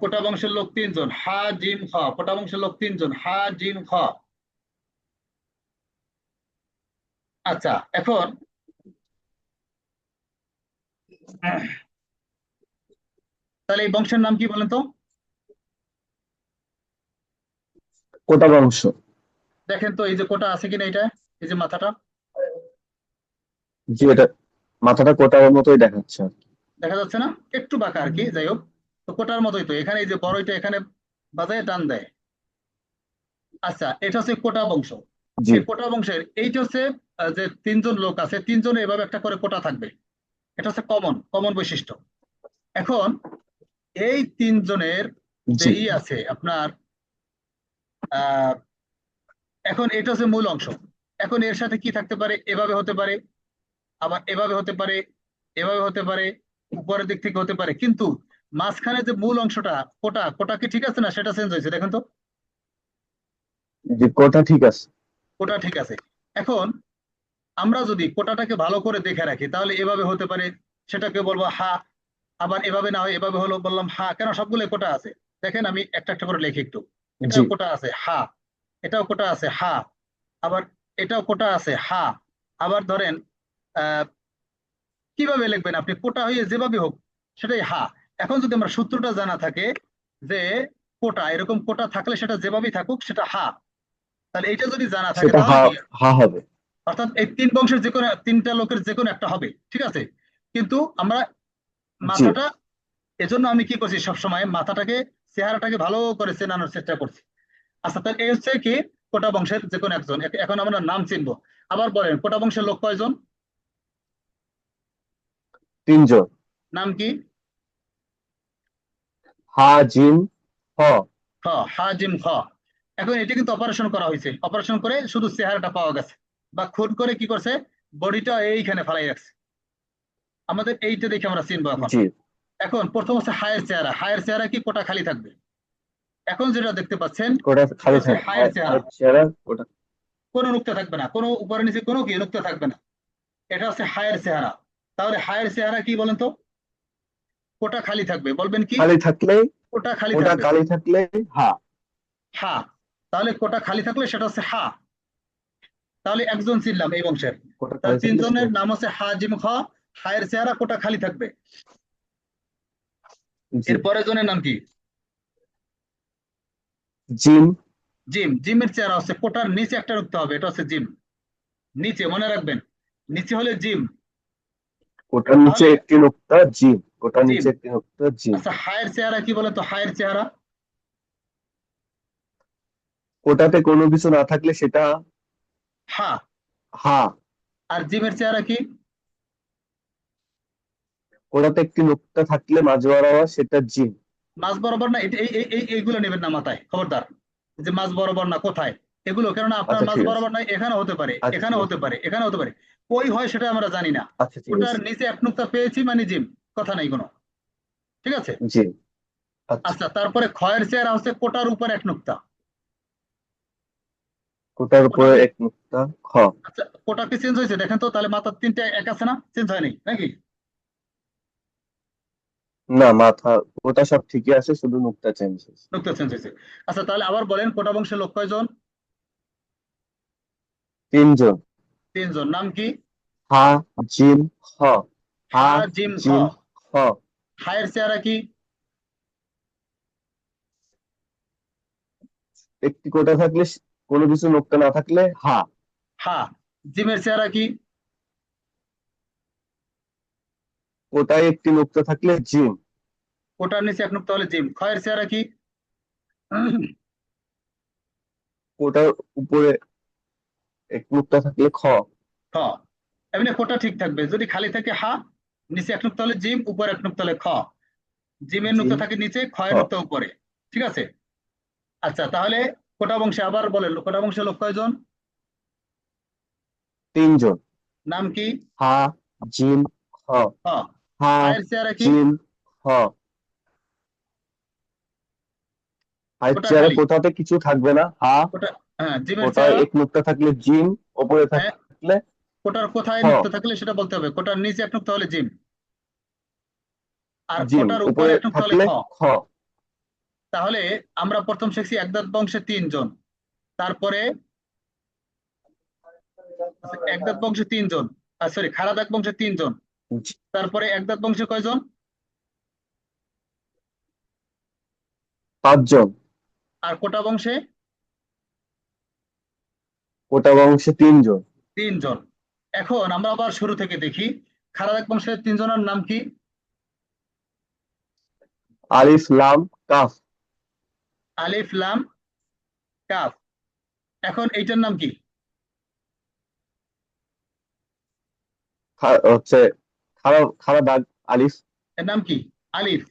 কোটা বংশের লোক 3 জন। হা জিম খ। কোটা বংশের লোক 3 জন। হা জিম খ। আচ্ছা, এখন তাহলে এই বংশের নাম কি বলেন তো? কোটা বংশ। দেখেন তো এই যে কোটা আছে কিনা, এটা এই যে মাথাটা জি, এটা মাথাটা কোটার মতোই দেখাচ্ছে আর কি। দেখা যাচ্ছে না? একটু বাঁকা আর কি, যাই হোক। তো কোটার মতোই তো, এখানে এই যে বড়ইটা এখানে বাজায় টান দেয়। আচ্ছা, এটা হচ্ছে কোটা বংশ। জি। এই কোটা বংশের এইটা হচ্ছে যে 3 জন লোক আছে, 3 জনে এভাবে একটা করে কোটা থাকবে। এটা হচ্ছে কমন কমন বৈশিষ্ট্য। এখন এই 3 জনের যে জি। আছে আপনার, আহ এখন এটা হচ্ছে মূল অংশ। এখন এর সাথে কি থাকতে পারে? এভাবে হতে পারে, আবার এভাবে হতে পারে, এভাবে হতে পারে, উপরের দিক থেকে হতে পারে, কিন্তু মাঝখানে যে মূল অংশটা, কোটা, কোটা কি ঠিক আছে না? সেটা চেঞ্জ হয়েছে, দেখেন তো। জি, কোটা ঠিক আছে। কোটা ঠিক আছে। এখন আমরা যদি কোটাটাকে ভালো করে দেখে রাখি, তাহলে এভাবে হতে পারে, সেটাকে বলবো হা। আবার এভাবে না হয় এভাবে হলো, বললাম হা। কেন? সবগুলো কোটা আছে। দেখেন, আমি একটা একটা করে লিখি একটু। জি। এটাও কোটা আছে হা। এটাও কোটা আছে হা। আবার এটাও কোটা আছে হা। আবার ধরেন আহ কিভাবে লিখবেন আপনি? কোটা হয়ে যেভাবে হোক সেটাই হা। এখন যদি আমার সূত্রটা জানা থাকে যে কোটা, এরকম কোটা থাকলে সেটা যেভাবেই থাকুক সেটা হা, তাহলে এইটা যদি জানা থাকে সেটা তাহলে হা। কি, হা হবে। অর্থাৎ এই 3 বংশের যে কোনো 3টা লোকের যে কোনো একটা হবে, ঠিক আছে। কিন্তু আমরা জি। মাথাটা, এজন্য আমি কি করছি, সবসময় মাথাটাকে, চেহারাটাকে ভালো করে চেনানোর চেষ্টা করছি। আচ্ছা, তাহলে এই হচ্ছে কি কোটা বংশের যে কোনো একজন। এখন আমরা নাম চিনবো। আবার বলেন, কোটা বংশের লোক কয়জন? 3 জন। নাম কি? হা জিম হ। খ, হা জিম খ। এখন এটা কিন্তু অপারেশন করা হয়েছে, অপারেশন করে শুধু চেহারাটা পাওয়া গেছে, বা খুন করে কি করছে, বডিটা এইখানে ফালাই রাখছে। আমাদের এইটা দেখে আমরা চিনবো এখন। জি। এখন প্রথম হচ্ছে হায়ের চেহারা। হায়ের চেহারা কি কোটা খালি থাকবে? এখন যেটা দেখতে পাচ্ছেন কোটা এটা খালি হচ্ছে থাকে, হায়ের চেহারা, হাত চেহারা কোটা। কোনো নুক্তা থাকবে না, কোনো উপরে নিচে কোনো কি নুক্তা থাকবে না। এটা হচ্ছে হায়ের চেহারা। তাহলে হায়ের চেহারা কি বলেন তো? কোটা খালি থাকবে, বলবেন কি? খালি থাকলে, কোটা খালি কোটা থাকবে, খালি থাকলে হা। হা। তাহলে কোটা খালি থাকলে সেটা হচ্ছে হা। তাহলে একজন চিনলাম এই বংশের। কোটা তার খালি থাকলে তিনজনের সেটা নাম হচ্ছে হা জিম খ। হায়ের চেহারা, কোটা খালি থাকবে। জি। এরপরে জনের নাম কি? জিম। জিম। জিমের চেহারা হচ্ছে কোটার নিচে একটা নুক্তা হবে, এটা হচ্ছে জিম। নিচে, মনে রাখবেন, নিচে হলে জিম। কোটার নিচে তাহলে একটি নুক্তা জিম, কোটার জিম। নিচে একটি নুক্তা জিম। আচ্ছা, হায়ের চেহারা কি বলে তো? হায়ের চেহারা, কোটাতে কোনো কিছু না থাকলে সেটা হা। হা। আর জিমের চেহারা কি? কোটাতে একটি নুক্তা থাকলে মাঝ বরাবর সেটা জিম। মাঝ বরাবর না, এইগুলো নেবেন না মাথায়, খবরদার। যে মাঝ বরাবর না কোথায়, এগুলো কেননা আপনার আচ্ছা মাঝ ঠিক আছে, বরাবর নাই, এখানে হতে পারে, আচ্ছা এখানে ঠিক আছে, হতে পারে, এখানে হতে পারে। কই হয় সেটা আমরা জানি না। আচ্ছা ঠিক ওটার আছে। নিচে এক নুক্তা পেয়েছি মানে জিম, কথা নাই কোনো। ঠিক আছে। জিম। আচ্ছা। আচ্ছা, তারপরে ক্ষয়ের চেহারা হচ্ছে কোটার উপর এক নুক্তা। কোটার কোটা উপরে কি, এক নুক্তা খ। আচ্ছা কোটা কি চেঞ্জ হয়েছে দেখেন তো? তাহলে মাথার তিনটে এক আছে না? চেঞ্জ হয়নি নাকি? না, মাথা কোটা সব ঠিকই আছে, শুধু নুক্তা চেঞ্জ হয়েছে। নুক্তা চেঞ্জ হয়েছে। আচ্ছা, তাহলে আবার বলেন, কোটা বংশের লোক কয়জন? তিনজন। তিনজন। নাম কি? হা জিম খ। হা হা জিম খ। জিম খ। হায়ের চেহারা কি? একটি কোটা থাকলে কোনো কিছু নুক্তা না থাকলে হা। হা। জিমের চেহারা কি? কোটায় একটি নুক্তা থাকলে জিম। কোটার নিচে এক নুক্তা হলে জিম। ক্ষয়ের চেহারা কি? কোটার উপরে এক নুক্তা থাকলে খ। খ। এমনি কোটা ঠিক থাকবে, যদি খালি থাকে হা, নিচে এক নুক্তা হলে জিম, উপরে এক নুক্তা হলে খ। জিমের নুক্তা জিম থাকে নিচে, খ। ক্ষয়ের নুক্তা উপরে। ঠিক আছে। আচ্ছা, তাহলে কোটা বংশে আবার বলেন, কোটা বংশের লোক কয়জন? তিনজন। নাম কি? হা জিম খ। খ। হা হায়ের চেহারা কি? জিম খ। হাই কোটা চেয়ারে খালি। কোথাতে কিছু থাকবে না, হা। কোটা, হ্যাঁ, জিমের কোটায় চেহারা। এক নুক্তা থাকলে জিম, ওপরে হ্যাঁ, থাকলে কোটার কোথায় খ। নুক্তা থাকলে সেটা বলতে হবে। কোটার নিচে এক নুক্তা হলে জিম, আর জিম, কোটার উপরে উপরে এক নুক্তা হলে থাকলে খ। খ। তাহলে আমরা প্রথম শিখছি একদাঁত বংশে তিনজন, তারপরে একদাঁত বংশে তিনজন, সরি, খারাদাক বংশে তিনজন, জি- তারপরে একদাঁত বংশে কয়জন? পাঁচজন। আর কোটা বংশে কোটা বংশে তিনজন। তিনজন। এখন আমরা আবার শুরু থেকে দেখি, খারাদাক বংশের তিনজনের নাম কি? আলিফ লাম কাফ। আলিফ লাম কাফ। এখন এইটার নাম কি? হচ্ছে খাড়া খাড়া দাগ আলিফ। এর নাম কি? আলিফ।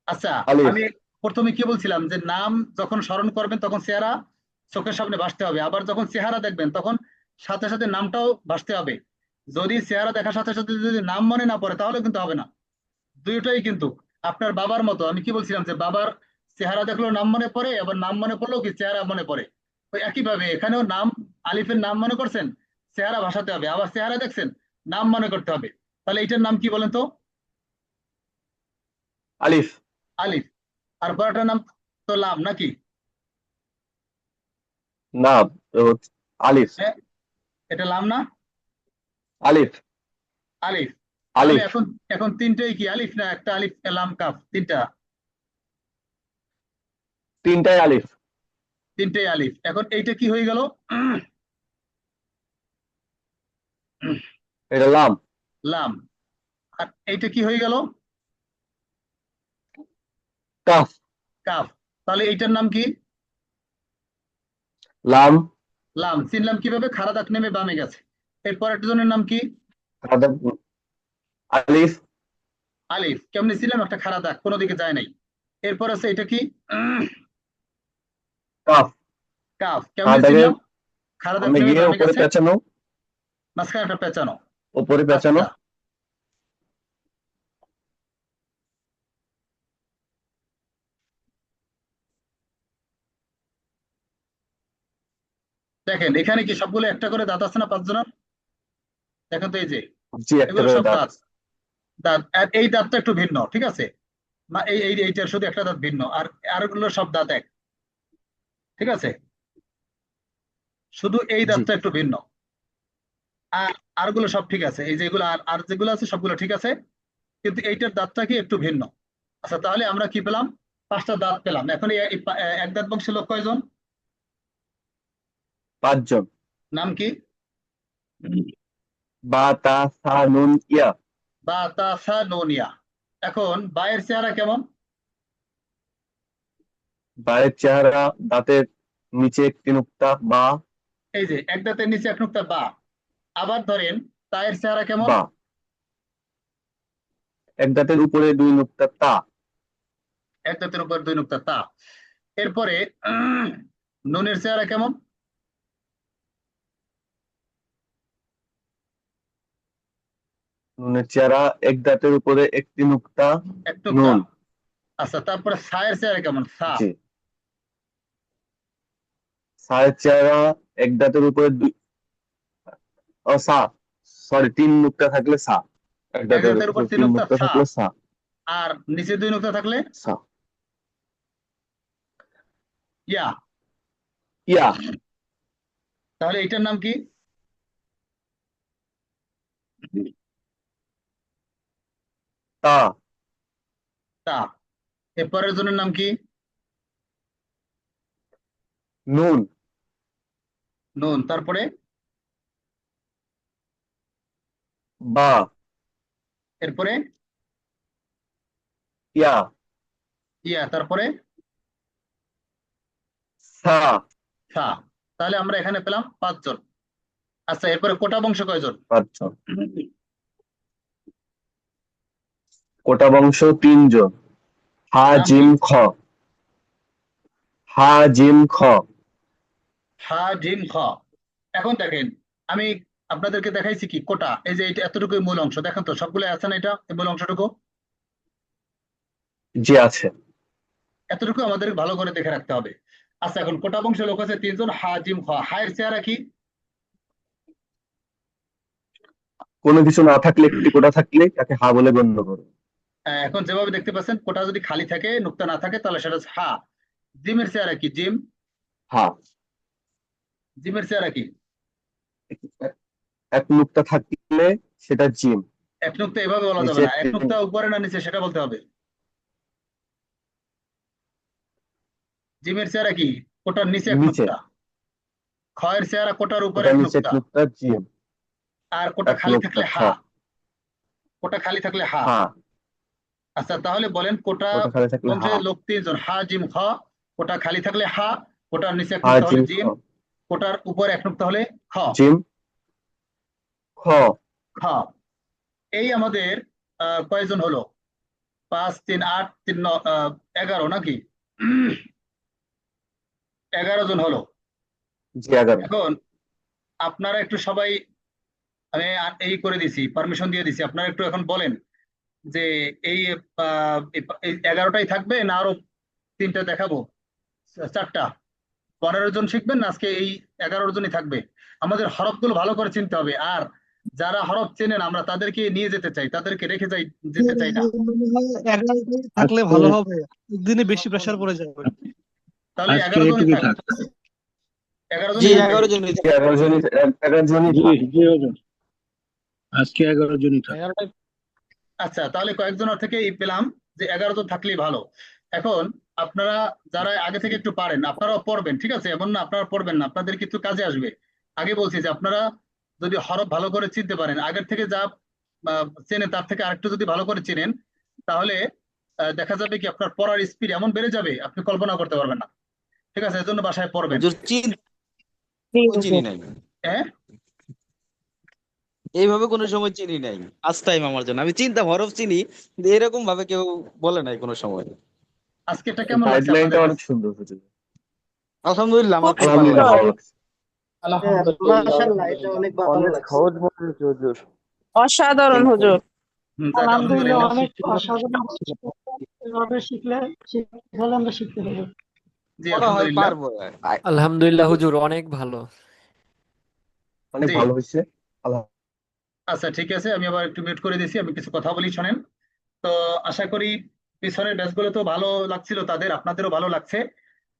আচ্ছা, আলিফ। আমি প্রথমে কি বলছিলাম, যে নাম যখন স্মরণ করবেন তখন চেহারা চোখের সামনে ভাসতে হবে, আবার যখন চেহারা দেখবেন তখন সাথে সাথে নামটাও ভাসতে হবে। যদি চেহারা দেখার সাথে সাথে যদি নাম মনে না পড়ে তাহলে কিন্তু হবে না। দুইটাই কিন্তু আপনার বাবার মতো, আমি কি বলছিলাম, যে বাবার চেহারা দেখলেও নাম মনে পড়ে, আবার নাম মনে পড়লেও কি চেহারা মনে পড়ে। ওই একইভাবে এখানেও নাম, আলিফের নাম মনে করছেন, চেহারা ভাসাতে হবে, আবার চেহারা দেখছেন, নাম মনে করতে হবে। তাহলে এইটার নাম কি বলেন তো? আলিফ। আলিফ। আর বড়টার নাম তো লাম নাকি? না, আলিফ। হ্যাঁ, এটা লাম না? আলিফ। আলিফ। তাহলে আলিফ। এখন, এখন তিনটেই কি আলিফ না একটা আলিফ লাম কাফ? তিনটা, তিনটাই আলিফ। তিনটেই আলিফ। এখন এইটা কি হয়ে গেল? এটা লাম। লাম। আর এইটা কি হয়ে গেল? কাফ। কাফ। তাহলে এইটার নাম কি? লাম। লাম। চিনলাম কিভাবে? খাড়া দাগ নেমে বামে গেছে। এরপর একটা জনের নাম কি? খাড়া দাগ আলিফ। আলিফ। কেমনি ছিলাম? একটা খাড়া দাগ কোনো দিকে যায় নাই। এরপর আছে এটা কি? কাফ। কাফ। কেমনে খাটাকে চিনলাম? খাড়া দাগ সামনে থেকে গিয়ে ডানে উপরে গেছে, পেঁচানো, মাঝখানে একটা পেঁচানো। উপরে পেঁচানো। আচ্ছা, দেখেন এখানে কি সবগুলো একটা করে দাঁত আছে না 5 জনের? দেখেন তো এই যে জি, একটা এগুলো করে সব দাঁত। দাঁত। দাঁত আর এই দাঁতটা একটু ভিন্ন, ঠিক আছে? এইটার শুধু একটা দাঁত ভিন্ন, আর আরগুলো সব দাঁত এক, ঠিক আছে? শুধু এই জি, দাঁতটা একটু ভিন্ন। আর আরগুলো সব ঠিক আছে, এই যেগুলো আর আর যেগুলো আছে সবগুলো ঠিক আছে, কিন্তু এইটার দাঁতটা কি একটু ভিন্ন। আচ্ছা, তাহলে আমরা কি পেলাম? 5টা দাঁত পেলাম। এখন এক দাঁত বংশের লোক কয়জন? 5 জন। নাম কি? বা, তা, সা, নুন, ইয়া। বা, তা, সা, নুন, ইয়া। এখন বায়ের চেহারা কেমন? বায়ের চেহারা, দাঁতের নিচে একটি নুক্তা বা। এই যে এক দাঁতের নিচে এক নুক্তা বা। আবার ধরেন তায়ের চেহারা কেমন? বা, এক দাঁতের উপরে 2 নুক্তা তা। এক দাঁতের উপর 2 নুক্তা তা। এরপরে নুনের চেহারা কেমন? নুনের চেহারা, এক দাঁতের উপরে একটি নুক্তা এক নুক্তা। নুন। আচ্ছা, তারপরে সায়ের চেহারা কেমন? সা। জি। সায়ের চেহারা, এক দাঁতের উপরে ও সা, সরি, 3 নুক্তা থাকলে সা। এক এক দাঁতের দাঁতের উপর উপরে 3 3 নুক্তা নুক্তা সা, থাকলে সা। আর নিচে 2 নুক্তা থাকলে সা। ইয়া। ইয়া। তাহলে এটার নাম কি? তা। তা। এরপরের জনের নাম কি? নুন। নুন। তারপরে বা। এরপরে ইয়া। ইয়া। তারপরে সা। সা। তাহলে আমরা এখানে পেলাম 5 জন। আচ্ছা, এরপরে কোটা বংশ কয়জন? 5 জন। কোটা বংশ 3 জন। হা, নাম কি? জিম, খ। হা, জিম, খ। হা, জিম, খ। এখন দেখেন, আমি আপনাদেরকে দেখাইছি কি কোটা, এই যে এটা এতটুকুই মূল অংশ, দেখেন তো সবগুলো আছে না? এটা এই মূল অংশটুকু জি, আছে। এতটুকু আমাদের ভালো করে দেখে রাখতে হবে। আচ্ছা, এখন কোটা বংশের লোক আছে 3 জন। হা, জিম, খ। হায়ের চেহারা কি? কোনো কিছু না থাকলে, একটি কোটা থাকলে তাকে হা বলে গণ্য করো। এখন যেভাবে দেখতে পাচ্ছেন, কোটা যদি খালি থাকে, নুক্তা না থাকে, তাহলে সেটা হচ্ছে হা। জিমের চেহারা কি? জিম। হা। জিমের চেহারা কি? এক নুক্তা থাকলে সেটা জিম। এক নুক্তা এভাবে বলা যাবে নিচে না, এক নুক্তা উপরে না নিচে সেটা বলতে হবে। জিমের চেহারা কি? কোটার নিচে এক নিচে। নুক্তা। খয়ের চেহারা কোটার উপরে কোটার এক নিচে এক নুক্তা। নুক্তা জিম। আর কোটা এক খালি নুক্তা থাকলে খ। হা। কোটা খালি থাকলে হা। হা। আচ্ছা, তাহলে বলেন কোটা কোটা খালি থাকলে হা। বংশের লোক 3 জন। হা, জিম, খ। কোটা খালি থাকলে হা। কোটার নিচে এক হা, নুক্তা হলে জিম, খ। জিম। কোটার উপর এক নুক্তা হলে খ। জিম, খ। খ। এই আমাদের কয়জন হলো? 5, 3, 8, 3, 11 নাকি? 11 জন হলো। জি, 11। এখন আপনারা একটু সবাই, আমি এই করে দিছি, পারমিশন দিয়ে দিছি, আপনারা একটু এখন বলেন যে এই এই 11টাই থাকবে না আরো 3টা দেখাবো? 4টা? 15 জন শিখবেন না আজকে? এই 11 জনই থাকবে। আমাদের হরফগুলো ভালো করে চিনতে হবে, আর যারা হরফ চেনেন আমরা তাদেরকে নিয়ে যেতে চাই, তাদেরকে রেখে যেতে চাই না। মনে হয় 11টাই থাকলে আজকে ভালো হবে, একদিনে বেশি প্রেসার পড়ে যাবে। তাহলে আজকে 11 জনই এটুকুই থাক। থাক। 11 জি জনই থাকবে। 11 জনই জি, 11 জনই, 11 জনই জি, থাক। জি হুজুর। আজকে 11 জনই থাক। 11টাই। আচ্ছা, তাহলে কয়েকজনের থেকে পেলাম যে 11 জন থাকলেই ভালো। এখন আপনারা যারা আগে থেকে একটু পারেন আপনারাও পড়বেন, ঠিক আছে? এমন না আপনারা পড়বেন না, আপনাদের কিছু কাজে আসবে। আগে বলছি যে আপনারা যদি হরফ ভালো করে চিনতে পারেন, আগের থেকে যা চেনেন তার থেকে আরেকটু যদি ভালো করে চেনেন, তাহলে দেখা যাবে কি আপনার পড়ার স্পিড এমন বেড়ে যাবে আপনি কল্পনা করতে পারবেন না। ঠিক আছে? এজন্য বাসায় পড়বেন। হুজুর চিনি নাই, হ্যাঁ, এইভাবে কোনো সময় চিনি নাই। ফার্স্ট টাইম আমার জন্য। আমি চিনতাম, হরফ চিনি, কিন্তু এরকম ভাবে কেউ বলে নাই কোনো সময়। আজকেটা কেমন লাগছে গাইডলাইনটা আপনাদের অনেক কাছে? সুন্দর হুজুর। আলহামদুলিল্লাহ আমার খুব ভালো আলহামদুলিল্লাহ লাগছে। ভালো লাগছে। মাশাআল্লাহ, এটা অনেক ভালো অনেক লাগছে। সহজ মনে হচ্ছে হুজুর। অসাধারণ হুজুর। যাক, আলহামদুলিল্লাহ, আলহামদুলিল্লাহ। অনেক অসাধারণ। এভাবে শিখলে আমরা শিখতে পারবো। জি, মনে হয় আলহামদুলিল্লাহ। পারবো। আলহামদুলিল্লাহ হুজুর, অনেক ভালো। অনেক জি, ভালো হয়েছে। আল্লাহ আচ্ছা ঠিক আছে, আমি আবার একটু মিউট করে দিয়েছি, আমি কিছু কথা বলি শোনেন। তো আশা করি পিছনের ব্যাচগুলো তো ভালো লাগছিল তাদের, আপনাদেরও ভালো লাগছে।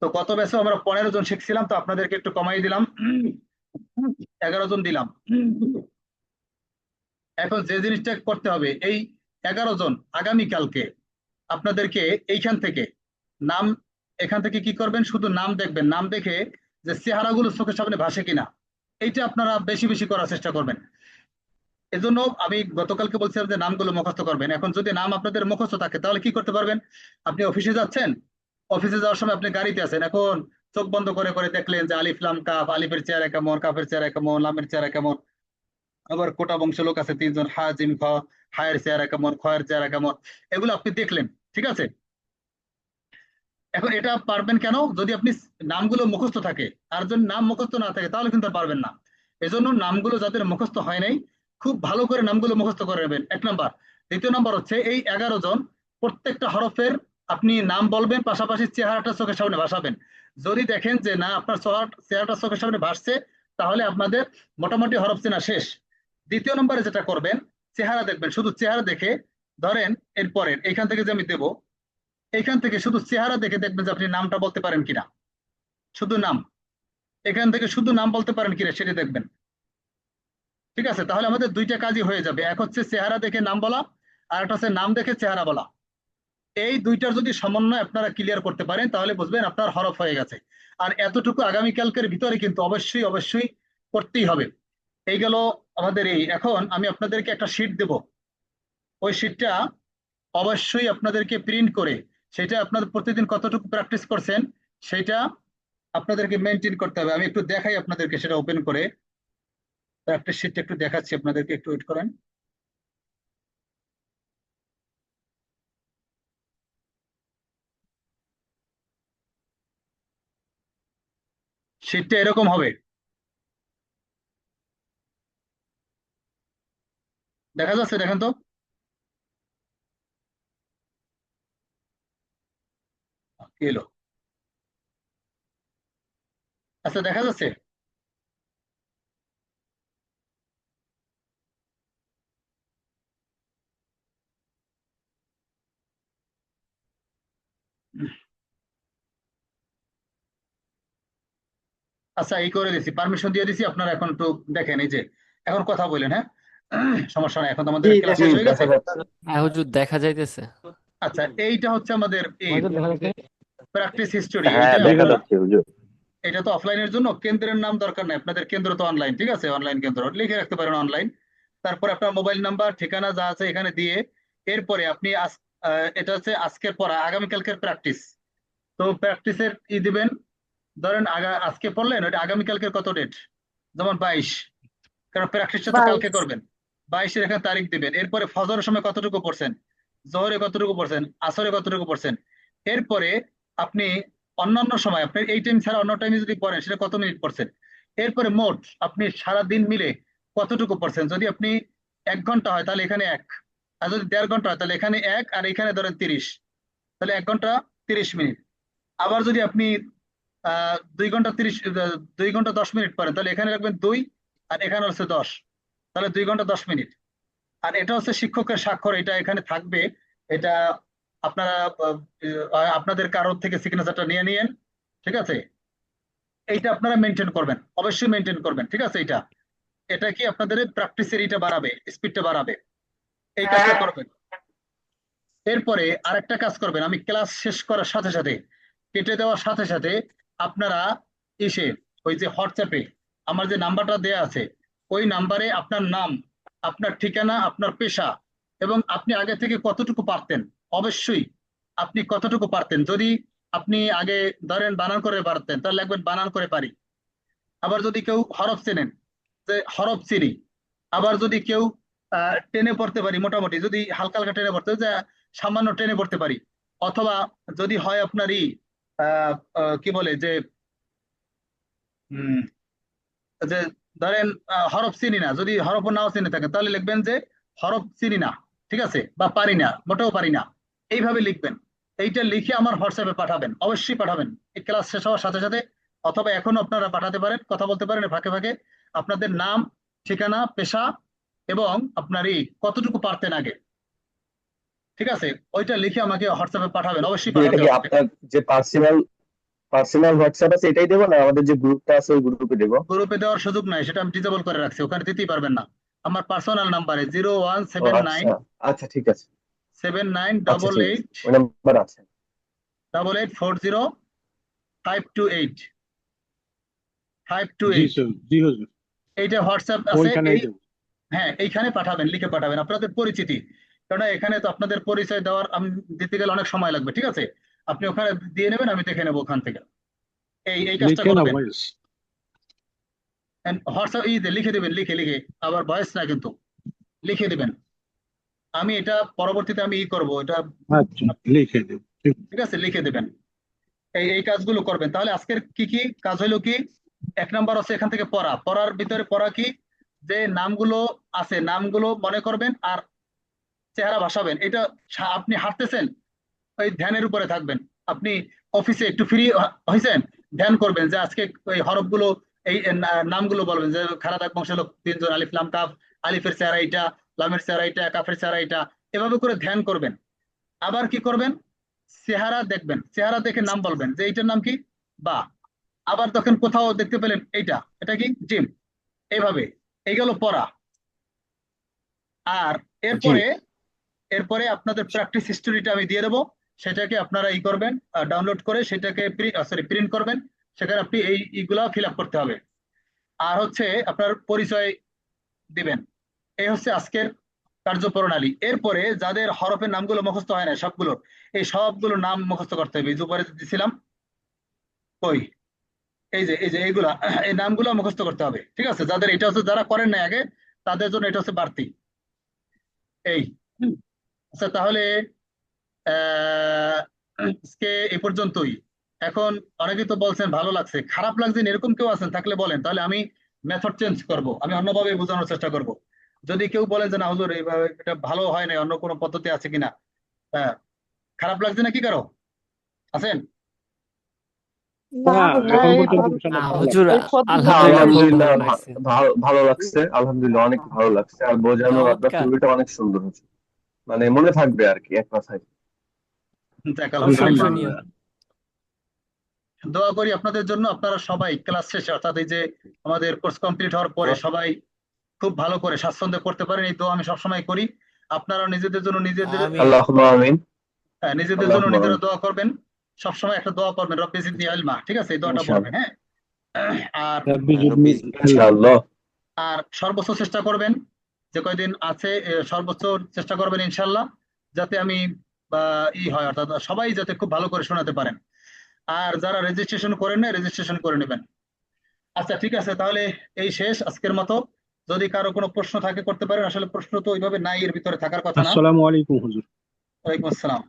তো গত ব্যাচে আমরা 15 জন শিখছিলাম, তো আপনাদেরকে একটু কমাই দিলাম, 11 জন দিলাম। এখন যে জিনিসটা করতে হবে, এই 11 জন আগামীকালকে আপনাদেরকে এইখান থেকে নাম, এখান থেকে কি করবেন, শুধু নাম দেখবেন, নাম দেখে যে চেহারাগুলো চোখের সামনে ভাসে কিনা, এইটা আপনারা বেশি বেশি করার চেষ্টা করবেন। এজন্য আমি গতকালকে বলছিলাম যে নামগুলো মুখস্থ করবেন। এখন যদি নাম আপনাদের মুখস্থ থাকে তাহলে কি করতে পারবেন, আপনি অফিসে যাচ্ছেন, অফিসে যাওয়ার সময় আপনি গাড়িতে আছেন, এখন চোখ বন্ধ করে করে দেখলেন যে আলিফ লাম কাফ, আলিফের চেহারা কেমন, কাফের চেহারা কেমন, লামের চেহারা কেমন। আবার কোটা বংশ লোক আছে 3 জন, হা জিম খ, হায়ের চেহারা কেমন, খয়ের চেহারা কেমন, এগুলো আপনি দেখলেন, ঠিক আছে। এখন এটা পারবেন কেন, যদি আপনি নামগুলো মুখস্থ থাকে। আর যদি নাম মুখস্থ না থাকে তাহলে কিন্তু আর পারবেন না। এজন্য নামগুলো যাদের মুখস্থ হয় নাই, খুব ভালো করে নামগুলো মুখস্থ করে নেবেন, 1 নাম্বার। দ্বিতীয় নাম্বার হচ্ছে এই 11 জন প্রত্যেকটা হরফের আপনি নাম বলবেন, পাশাপাশি চেহারাটা চোখের সামনে ভাসাবেন। যদি দেখেন যে না আপনার চেহারাটা চোখের সামনে ভাসছে, তাহলে আপনাদের মোটামুটি হরফ চেনা শেষ। দ্বিতীয় নম্বরে যেটা করবেন, চেহারা দেখবেন, শুধু চেহারা দেখে, ধরেন এরপরের এইখান থেকে যে আমি দেবো, এইখান থেকে শুধু চেহারা দেখে দেখবেন যে আপনি নামটা বলতে পারেন কিনা, শুধু নাম, এখান থেকে শুধু নাম বলতে পারেন কিনা সেটা দেখবেন, ঠিক আছে। তাহলে আমাদের 2টা কাজই হয়ে যাবে, এক হচ্ছে চেহারা দেখে নাম বলা, আর একটা হচ্ছে নাম দেখে চেহারা বলা। এই 2টার যদি সমন্বয় আপনারা ক্লিয়ার করতে পারেন তাহলে বুঝবেন আপনার হরফ হয়ে গেছে। আর এতটুকু আগামীকালকের ভিতরে কিন্তু অবশ্যই অবশ্যই করতেই হবে। এই গেল আমাদের এই। এখন আমি আপনাদেরকে একটা শীট দেব, ওই শীটটা অবশ্যই আপনাদেরকে প্রিন্ট করে, সেটা আপনাদের প্রতিদিন কতটুকু প্র্যাকটিস করছেন সেটা আপনাদেরকে মেনটেন করতে হবে। আমি একটু দেখাই আপনাদেরকে, সেটা ওপেন করে প্র্যাকটিস শীটটা একটু দেখাচ্ছি আপনাদেরকে, একটু ওয়েট করেন। শীটটা এরকম হবে, দেখা যাচ্ছে, দেখেন তো। কি এলো? আচ্ছা, দেখা যাচ্ছে। আচ্ছা, এই করে দিছি, পারমিশন দিয়ে দিছি, আপনারা এখন একটু দেখেন। এই যে এখন কথা বলেন, হ্যাঁ, সমস্যা নাই, এখন তো আমাদের জি, ক্লাস জি শেষ হয়ে গেছে। দেখা যাচ্ছে। হ্যাঁ হুজুর, দেখা যাইতেছে। আচ্ছা, এইটা হচ্ছে আমাদের এই হুজুর দেখা যাচ্ছে। Practice history. হ্যাঁ এইটা দেখা যাচ্ছে হুজুর। এটা তো অফলাইনের জন্য, কেন্দ্রের নাম দরকার নাই আপনাদের, কেন্দ্র তো অনলাইন, ঠিক আছে, অনলাইন কেন্দ্র লিখে রাখতে পারেন অনলাইন। তারপর আপনার মোবাইল নাম্বার ঠিকানা যা আছে এখানে দিয়ে, এরপরে আপনি এটা হচ্ছে আজকের পড়া, আগামীকালকের প্র্যাকটিস। তো প্র্যাকটিসের দিবেন, ধরেন আজকে পড়লেন, ওইটা আগামীকালকের কত ডেট, যেমন 22, কারণ প্র্যাকটিসটা তো কালকে 22। করবেন। 22-এর এখানে তারিখ দিবেন। এরপরে ফজরের সময় কতটুকু পড়ছেন, জোহরে কতটুকু পড়ছেন, আসরে কতটুকু পড়ছেন। এরপরে আপনি অন্যান্য সময়, আপনার এই টাইম ছাড়া অন্য টাইমে যদি পড়েন সেটা কত মিনিট পড়ছেন। এরপরে মোট আপনি সারা দিন মিলে কতটুকু পড়ছেন। যদি আপনি 1 ঘন্টা হয় তাহলে এখানে 1, আর যদি 1.5 ঘন্টা হয় তাহলে এখানে 1, আর এখানে ধরেন 30, তাহলে 1 ঘন্টা 30 মিনিট। আবার যদি আপনি 2 ঘন্টা 10 মিনিট পড়েন তাহলে এখানে রাখবেন 2, আর এখানে হচ্ছে 10, তাহলে 2 ঘন্টা 10 মিনিট। আর এটা হচ্ছে শিক্ষকের স্বাক্ষর, এটা এখানে থাকবে। এটা আপনারা আপনাদের কারোর থেকে সিগনেচারটা নিয়ে নিয়েন, ঠিক আছে। এইটা আপনারা মেনটেন করবেন, অবশ্যই মেনটেন করবেন, ঠিক আছে। এটা এটা কি আপনাদের প্র্যাকটিসের এটা বাড়াবে, স্পিডটা বাড়াবে, এই কাজটা করবেন। এরপরে আরেকটা কাজ করবেন, আমি ক্লাস শেষ করার সাথে সাথে, কেটে দেওয়ার সাথে সাথে আপনারা এসে ওই যে হোয়াটসঅ্যাপে আমার যে নাম্বারটা দেয়া আছে, ওই নাম্বারে আপনার নাম, আপনার ঠিকানা, আপনার পেশা, এবং আপনি আগে থেকে কতটুকু পারতেন, অবশ্যই আপনি কতটুকু পারতেন। যদি আপনি আগে ধরেন বানান করে পারতেন তাহলে লিখবেন বানান করে পারি। আবার যদি কেউ হরফ চেনেন, যে হরফ চিনি। আবার যদি কেউ টেনে পড়তে পারি, মোটামুটি যদি হালকা হালকা টেনে পড়তে, যে সামান্য টেনে পড়তে পারি, অথবা যদি হয় আপনারই কি বলে যে উম, যে ধরেন হরফ চিনি না, যদি হরফ নাও চিনে থাকেন তাহলে লিখবেন যে হরফ চিনি না, ঠিক আছে, বা পারি না, মোটেও পারি না, এইভাবে লিখবেন। এইটা লিখে আমার হোয়াটসঅ্যাপে পাঠাবেন, অবশ্যই পাঠাবেন এই ক্লাস শেষ হওয়ার সাথে সাথে, অথবা এখনো আপনারা পাঠাতে পারেন, কথা বলতে পারেন এর ফাঁকে ফাঁকে। আপনাদের নাম, ঠিকানা, পেশা এবং আপনার কতটুকু পারতেন আগে, ঠিক আছে, ওইটা লিখে আমাকে হোয়াটসঅ্যাপে পাঠাবেন, অবশ্যই এটা পাঠাতে কি হবে। আপনার যে পার্সোনাল হোয়াটসঅ্যাপ আছে এটাই দেবো, না আমাদের যে গ্রুপটা আছে ওই গ্রুপে দেবো? গ্রুপে দেওয়ার সুযোগ নাই, সেটা আমি ডিসেবল করে রাখছি, ওখানে দিতেই পারবেন না। আমার পার্সোনাল নাম্বারে ও আচ্ছা, আচ্ছা ঠিক আছে, 01791 আচ্ছা ডবল ঠিক আছে, এইট ওই নাম্বার আছে। 8840 528 জি 528 স্যার, জি হুজুর, এইটা হোয়াটসঅ্যাপ আছে ওইখানেই এই। দেবো। হ্যাঁ, এইখানে পাঠাবেন, লিখে পাঠাবেন আপনাদের পরিচিতি, কারণ এখানে তো আপনাদের পরিচয় দেওয়ার আমি দিতে গেলে অনেক সময় লাগবে, ঠিক আছে, আপনি ওখানে দিয়ে নেবেন, আমি দেখে নেবো ওখান থেকে। এই এই কাজটা লিখে না করবেন। ভয়েস? হোয়াটসঅ্যাপ লিখে দেবেন, লিখে লিখে, আবার ভয়েস না কিন্তু, লিখে দেবেন। আমি এটা পরবর্তীতে আমি করব এটা, আচ্ছা, লিখে দেবো, ঠিক। ঠিক আছে, লিখে দেবেন। এই এই কাজগুলো করবেন। তাহলে আজকের কি কি কাজ হলো কি, এক নাম্বার হচ্ছে এখান থেকে পড়া, পড়ার ভিতরে পড়া কি, যে নামগুলো আছে নামগুলো মনে করবেন আর চেহারা ভাসাবেন। এটা আপনি হাঁটতেছেন, ওই ধ্যানের উপরে থাকবেন। আপনি অফিসে একটু ফ্রি হয়েছেন, ধ্যান করবেন যে আজকে ওই হরফগুলো, এই নামগুলো বলবেন যে খারাদাক বংশের লোক তিনজন, আলিফ লাম কাফ, আলিফের চেহারা এইটা, লামের চেহারা এইটা, কাফের চেহারা এইটা, এভাবে করে ধ্যান করবেন। আবার কি করবেন, চেহারা দেখবেন, চেহারা দেখে নাম বলবেন যে এইটার নাম কি, বা আবার তখন কোথাও দেখতে পেলেন এইটা, এটা কি জিম, এইভাবে। এই গেল পড়া। আর জি এরপরে এরপরে আপনাদের প্র্যাকটিস হিস্টোরিটা আমি দিয়ে দেবো, সেটাকে আপনারা করবেন, ডাউনলোড করে সেটাকে প্রিন্ট করবেন, সেখানে আপনি এই ইগুলা ফিল আপ করতে হবে। আর হচ্ছে আপনার পরিচয় দিবেন। এই হচ্ছে আজকের কার্যপ্রণালী। এরপরে যাদের হরফের নামগুলো মুখস্থ হয় না সবগুলো, এই সবগুলো নাম মুখস্থ করতে হবে, এই যে উপরে দিছিলাম, ওই এই যে এইগুলা, এই নামগুলো মুখস্থ করতে হবে, ঠিক আছে, যাদের এটা হচ্ছে, যারা করেন না আগে তাদের জন্য এটা হচ্ছে বাড়তি। এই আচ্ছা, তাহলে আজকে এই পর্যন্তই। এখন অনেকে তো বলছেন ভালো লাগছে, খারাপ লাগছে না, এরকম কেউ আছেন থাকলে বলেন, তাহলে আমি মেথড চেঞ্জ করব, আমি অন্যভাবে বোঝানোর চেষ্টা করব। যদি কেউ বলেন যে না হুজুর এইভাবে এটা ভালো হয় না, অন্য কোনো পদ্ধতি আছে কিনা, হ্যাঁ, খারাপ লাগছে না কি কারো আছেন? না, এখন এই পর্যন্ত ভালো, ইনশাআল্লাহ ভালো হুজুর এই পদ্ধতি হ্যাঁ আলহামদুলিল্লাহ খুব আলহামদুলিল্লাহ, ভালো লাগছে। ভালো লাগছে, আলহামদুলিল্লাহ অনেক ভালো লাগছে, আর বোঝানোর আপনার চমৎকার। থিওরিটা অনেক সুন্দর হচ্ছে, মানে মনে থাকবে আর কি, এক কথায়। যাক, আলহামদুলিল্লাহ। প্রশংসনীয়। আলহামদুলিল্লাহ। দোয়া করি আপনাদের জন্য, আপনারা সবাই ক্লাস শেষে, অর্থাৎ এই যে আমাদের কোর্স কমপ্লিট হওয়ার পরে সবাই খুব ভালো করে স্বাচ্ছন্দ্যে পড়তে পারেন, এই দোয়া আমি সবসময় করি। আপনারা নিজেদের জন্য নিজেদের আমিন। আল্লাহুম্মা আমিন। নিজেদের জন্য আল্লাহুম্মা নিজেরা আমিন। দোয়া করবেন। সবসময় একটা দোয়া করবেন, রব্বি জিদনি ইলমা, ঠিক আছে, এই দোয়াটা পড়বেন, ইনশাআল্লাহ। হ্যাঁ। আর রাব্বি জিদনি ইনশাআল্লাহ। আর সর্বোচ্চ চেষ্টা করবেন, যে কয়দিন আছে সর্বোচ্চ চেষ্টা করবেন ইনশাল্লাহ, যাতে আমি বা হয়, অর্থাৎ সবাই যাতে খুব ভালো করে শোনাতে পারেন। আর যারা রেজিস্ট্রেশন করেন না, রেজিস্ট্রেশন করে নেবেন। আচ্ছা, ঠিক আছে, তাহলে এই শেষ আজকের মতো। যদি কারো কোনো প্রশ্ন থাকে করতে পারেন, আসলে প্রশ্ন তো ওইভাবে নাই, এর ভিতরে থাকার কথা না। আসসালামু আলাইকুম হুজুর। ওয়ালাইকুম আসসালাম।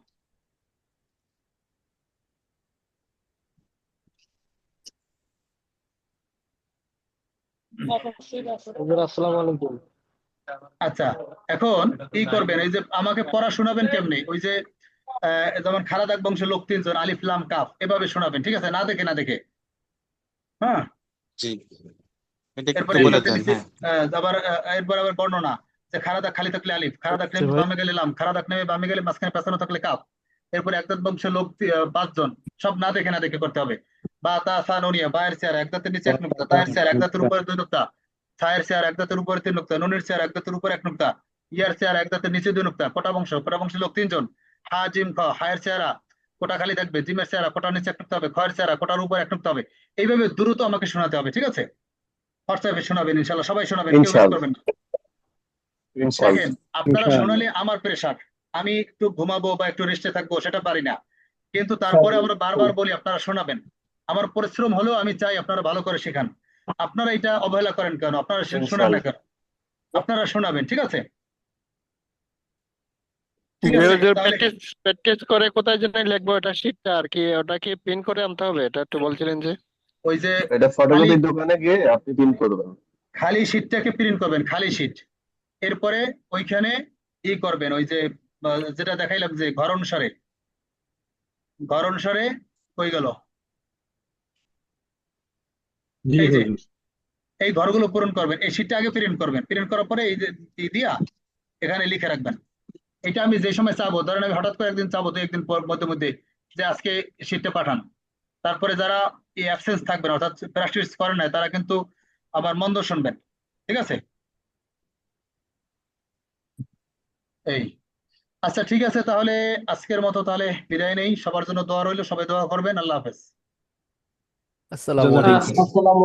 হুজুর আসসালামু আলাইকুম। আচ্ছা, এখন করবেন, এই যে আমাকে পড়া শোনাবেন কেমনে, ওই যে যেমন খালাদাক বংশের লোক তিনজন, আলিফ লাম কাফ, এভাবে শোনাবেন, ঠিক আছে, না দেখে না দেখে, হ্যাঁ। জি, এটা একটু এরপরে বলে দেন। হ্যাঁ, আবার এরপর আবার বর্ণনা, যে খালাদাক খালি থাকলে আলিফ, খালাদাক নেমে বামে গেলে লাম, খালাদাক নেমে বামে গেলে মাঝখানে পেছানো থাকলে কাফ। এরপরে একদাত বংশের লোক পাঁচজন, সব না দেখে না দেখে করতে হবে। বা তা সা নুনিয়া, বায়ের চেয়ার এক দাঁতের নিচে এক নুক্তা, তায়ের চেয়ার এক দাঁতের উপরে দুই নুক্তা, ছায়ের চেয়ার এক দাঁতের উপরে তিন নুক্তা, নুনের চেয়ার এক দাঁতের উপরে এক নুক্তা, ইয়ার চেয়ার এক দাঁতের নিচে দুই নুক্তা। কোটা বংশের লোক তিনজন, হা জিম খ, হায়ের চেহারা কোটা খালি থাকবে, জিমের চেহারা কোটার নিচে এক নুক্তা হবে, খয়ের চেহারা কোটার উপর এক নুক্তা হবে। এইভাবে দ্রুত আমাকে শোনাতে হবে, ঠিক আছে, হোয়াটসঅ্যাপে শোনাবেন ইনশাল্লাহ, সবাই শোনাবেন, কেউ মিস ইনশাআল্লাহ। করবেন না। ইনশাআল্লাহ। দেখেন, আপনারা ইনশাআল্লাহ। শোনালে আমার প্রেশার, আমি একটু ঘুমাবো বা একটু রেস্টে থাকবো সেটা পারি না, কিন্তু তারপরে আমরা বারবার বলি আপনারা শোনাবেন। আমার পরিশ্রম হলেও আমি চাই আপনারা ভালো করে শেখান। আপনারা এটা অবহেলা করেন কেন, আপনারা শোনান না ইনশাআল্লাহ। কেন, আপনারা শোনাবেন, ঠিক আছে। ঠিক আছে তাহলে প্র্যাকটিস করে কোথায় যেন লিখবো এটা শীটটা আর কি, ওটা কি প্রিন্ট করে আনতে হবে? এটা একটু বলছিলেন যে। ওই যে এটা ফটোকপির দোকানে গিয়ে আপনি প্রিন্ট করবেন। খালি শীটটাকে প্রিন্ট করবেন, খালি শীট। এরপরে ওইখানে ই করবেন, ওই যে যেটা দেখাইলাম যে ঘর অনুসারে, ঘর অনুসারে হয়ে গেল জি এই যে হুজুর। এই ঘরগুলো পূরণ করবেন। এই শীটটা আগে প্রিন্ট করবেন, প্রিন্ট করার পরে এই যে দিয়া এখানে লিখে রাখবেন। এটা আমি যে সময় চাবো, ধরেন আমি হঠাৎ করে একদিন চাবো, 2 একদিন পর মধ্যে মধ্যে যে আজকে শীটটা পাঠান, তারপরে যারা এই অ্যাবসেন্স থাকবেন অর্থাৎ প্র্যাকটিস করেন না তারা কিন্তু আবার মন্দ শুনবেন। ঠিক আছে? এই আচ্ছা ঠিক আছে, তাহলে আজকের মতো তাহলে বিদায় নেই। সবার জন্য দোয়া রইল, সবাই দোয়া করবেন। আল্লাহ হাফেজ। আসসালামু আলাইকুম। আসসালামু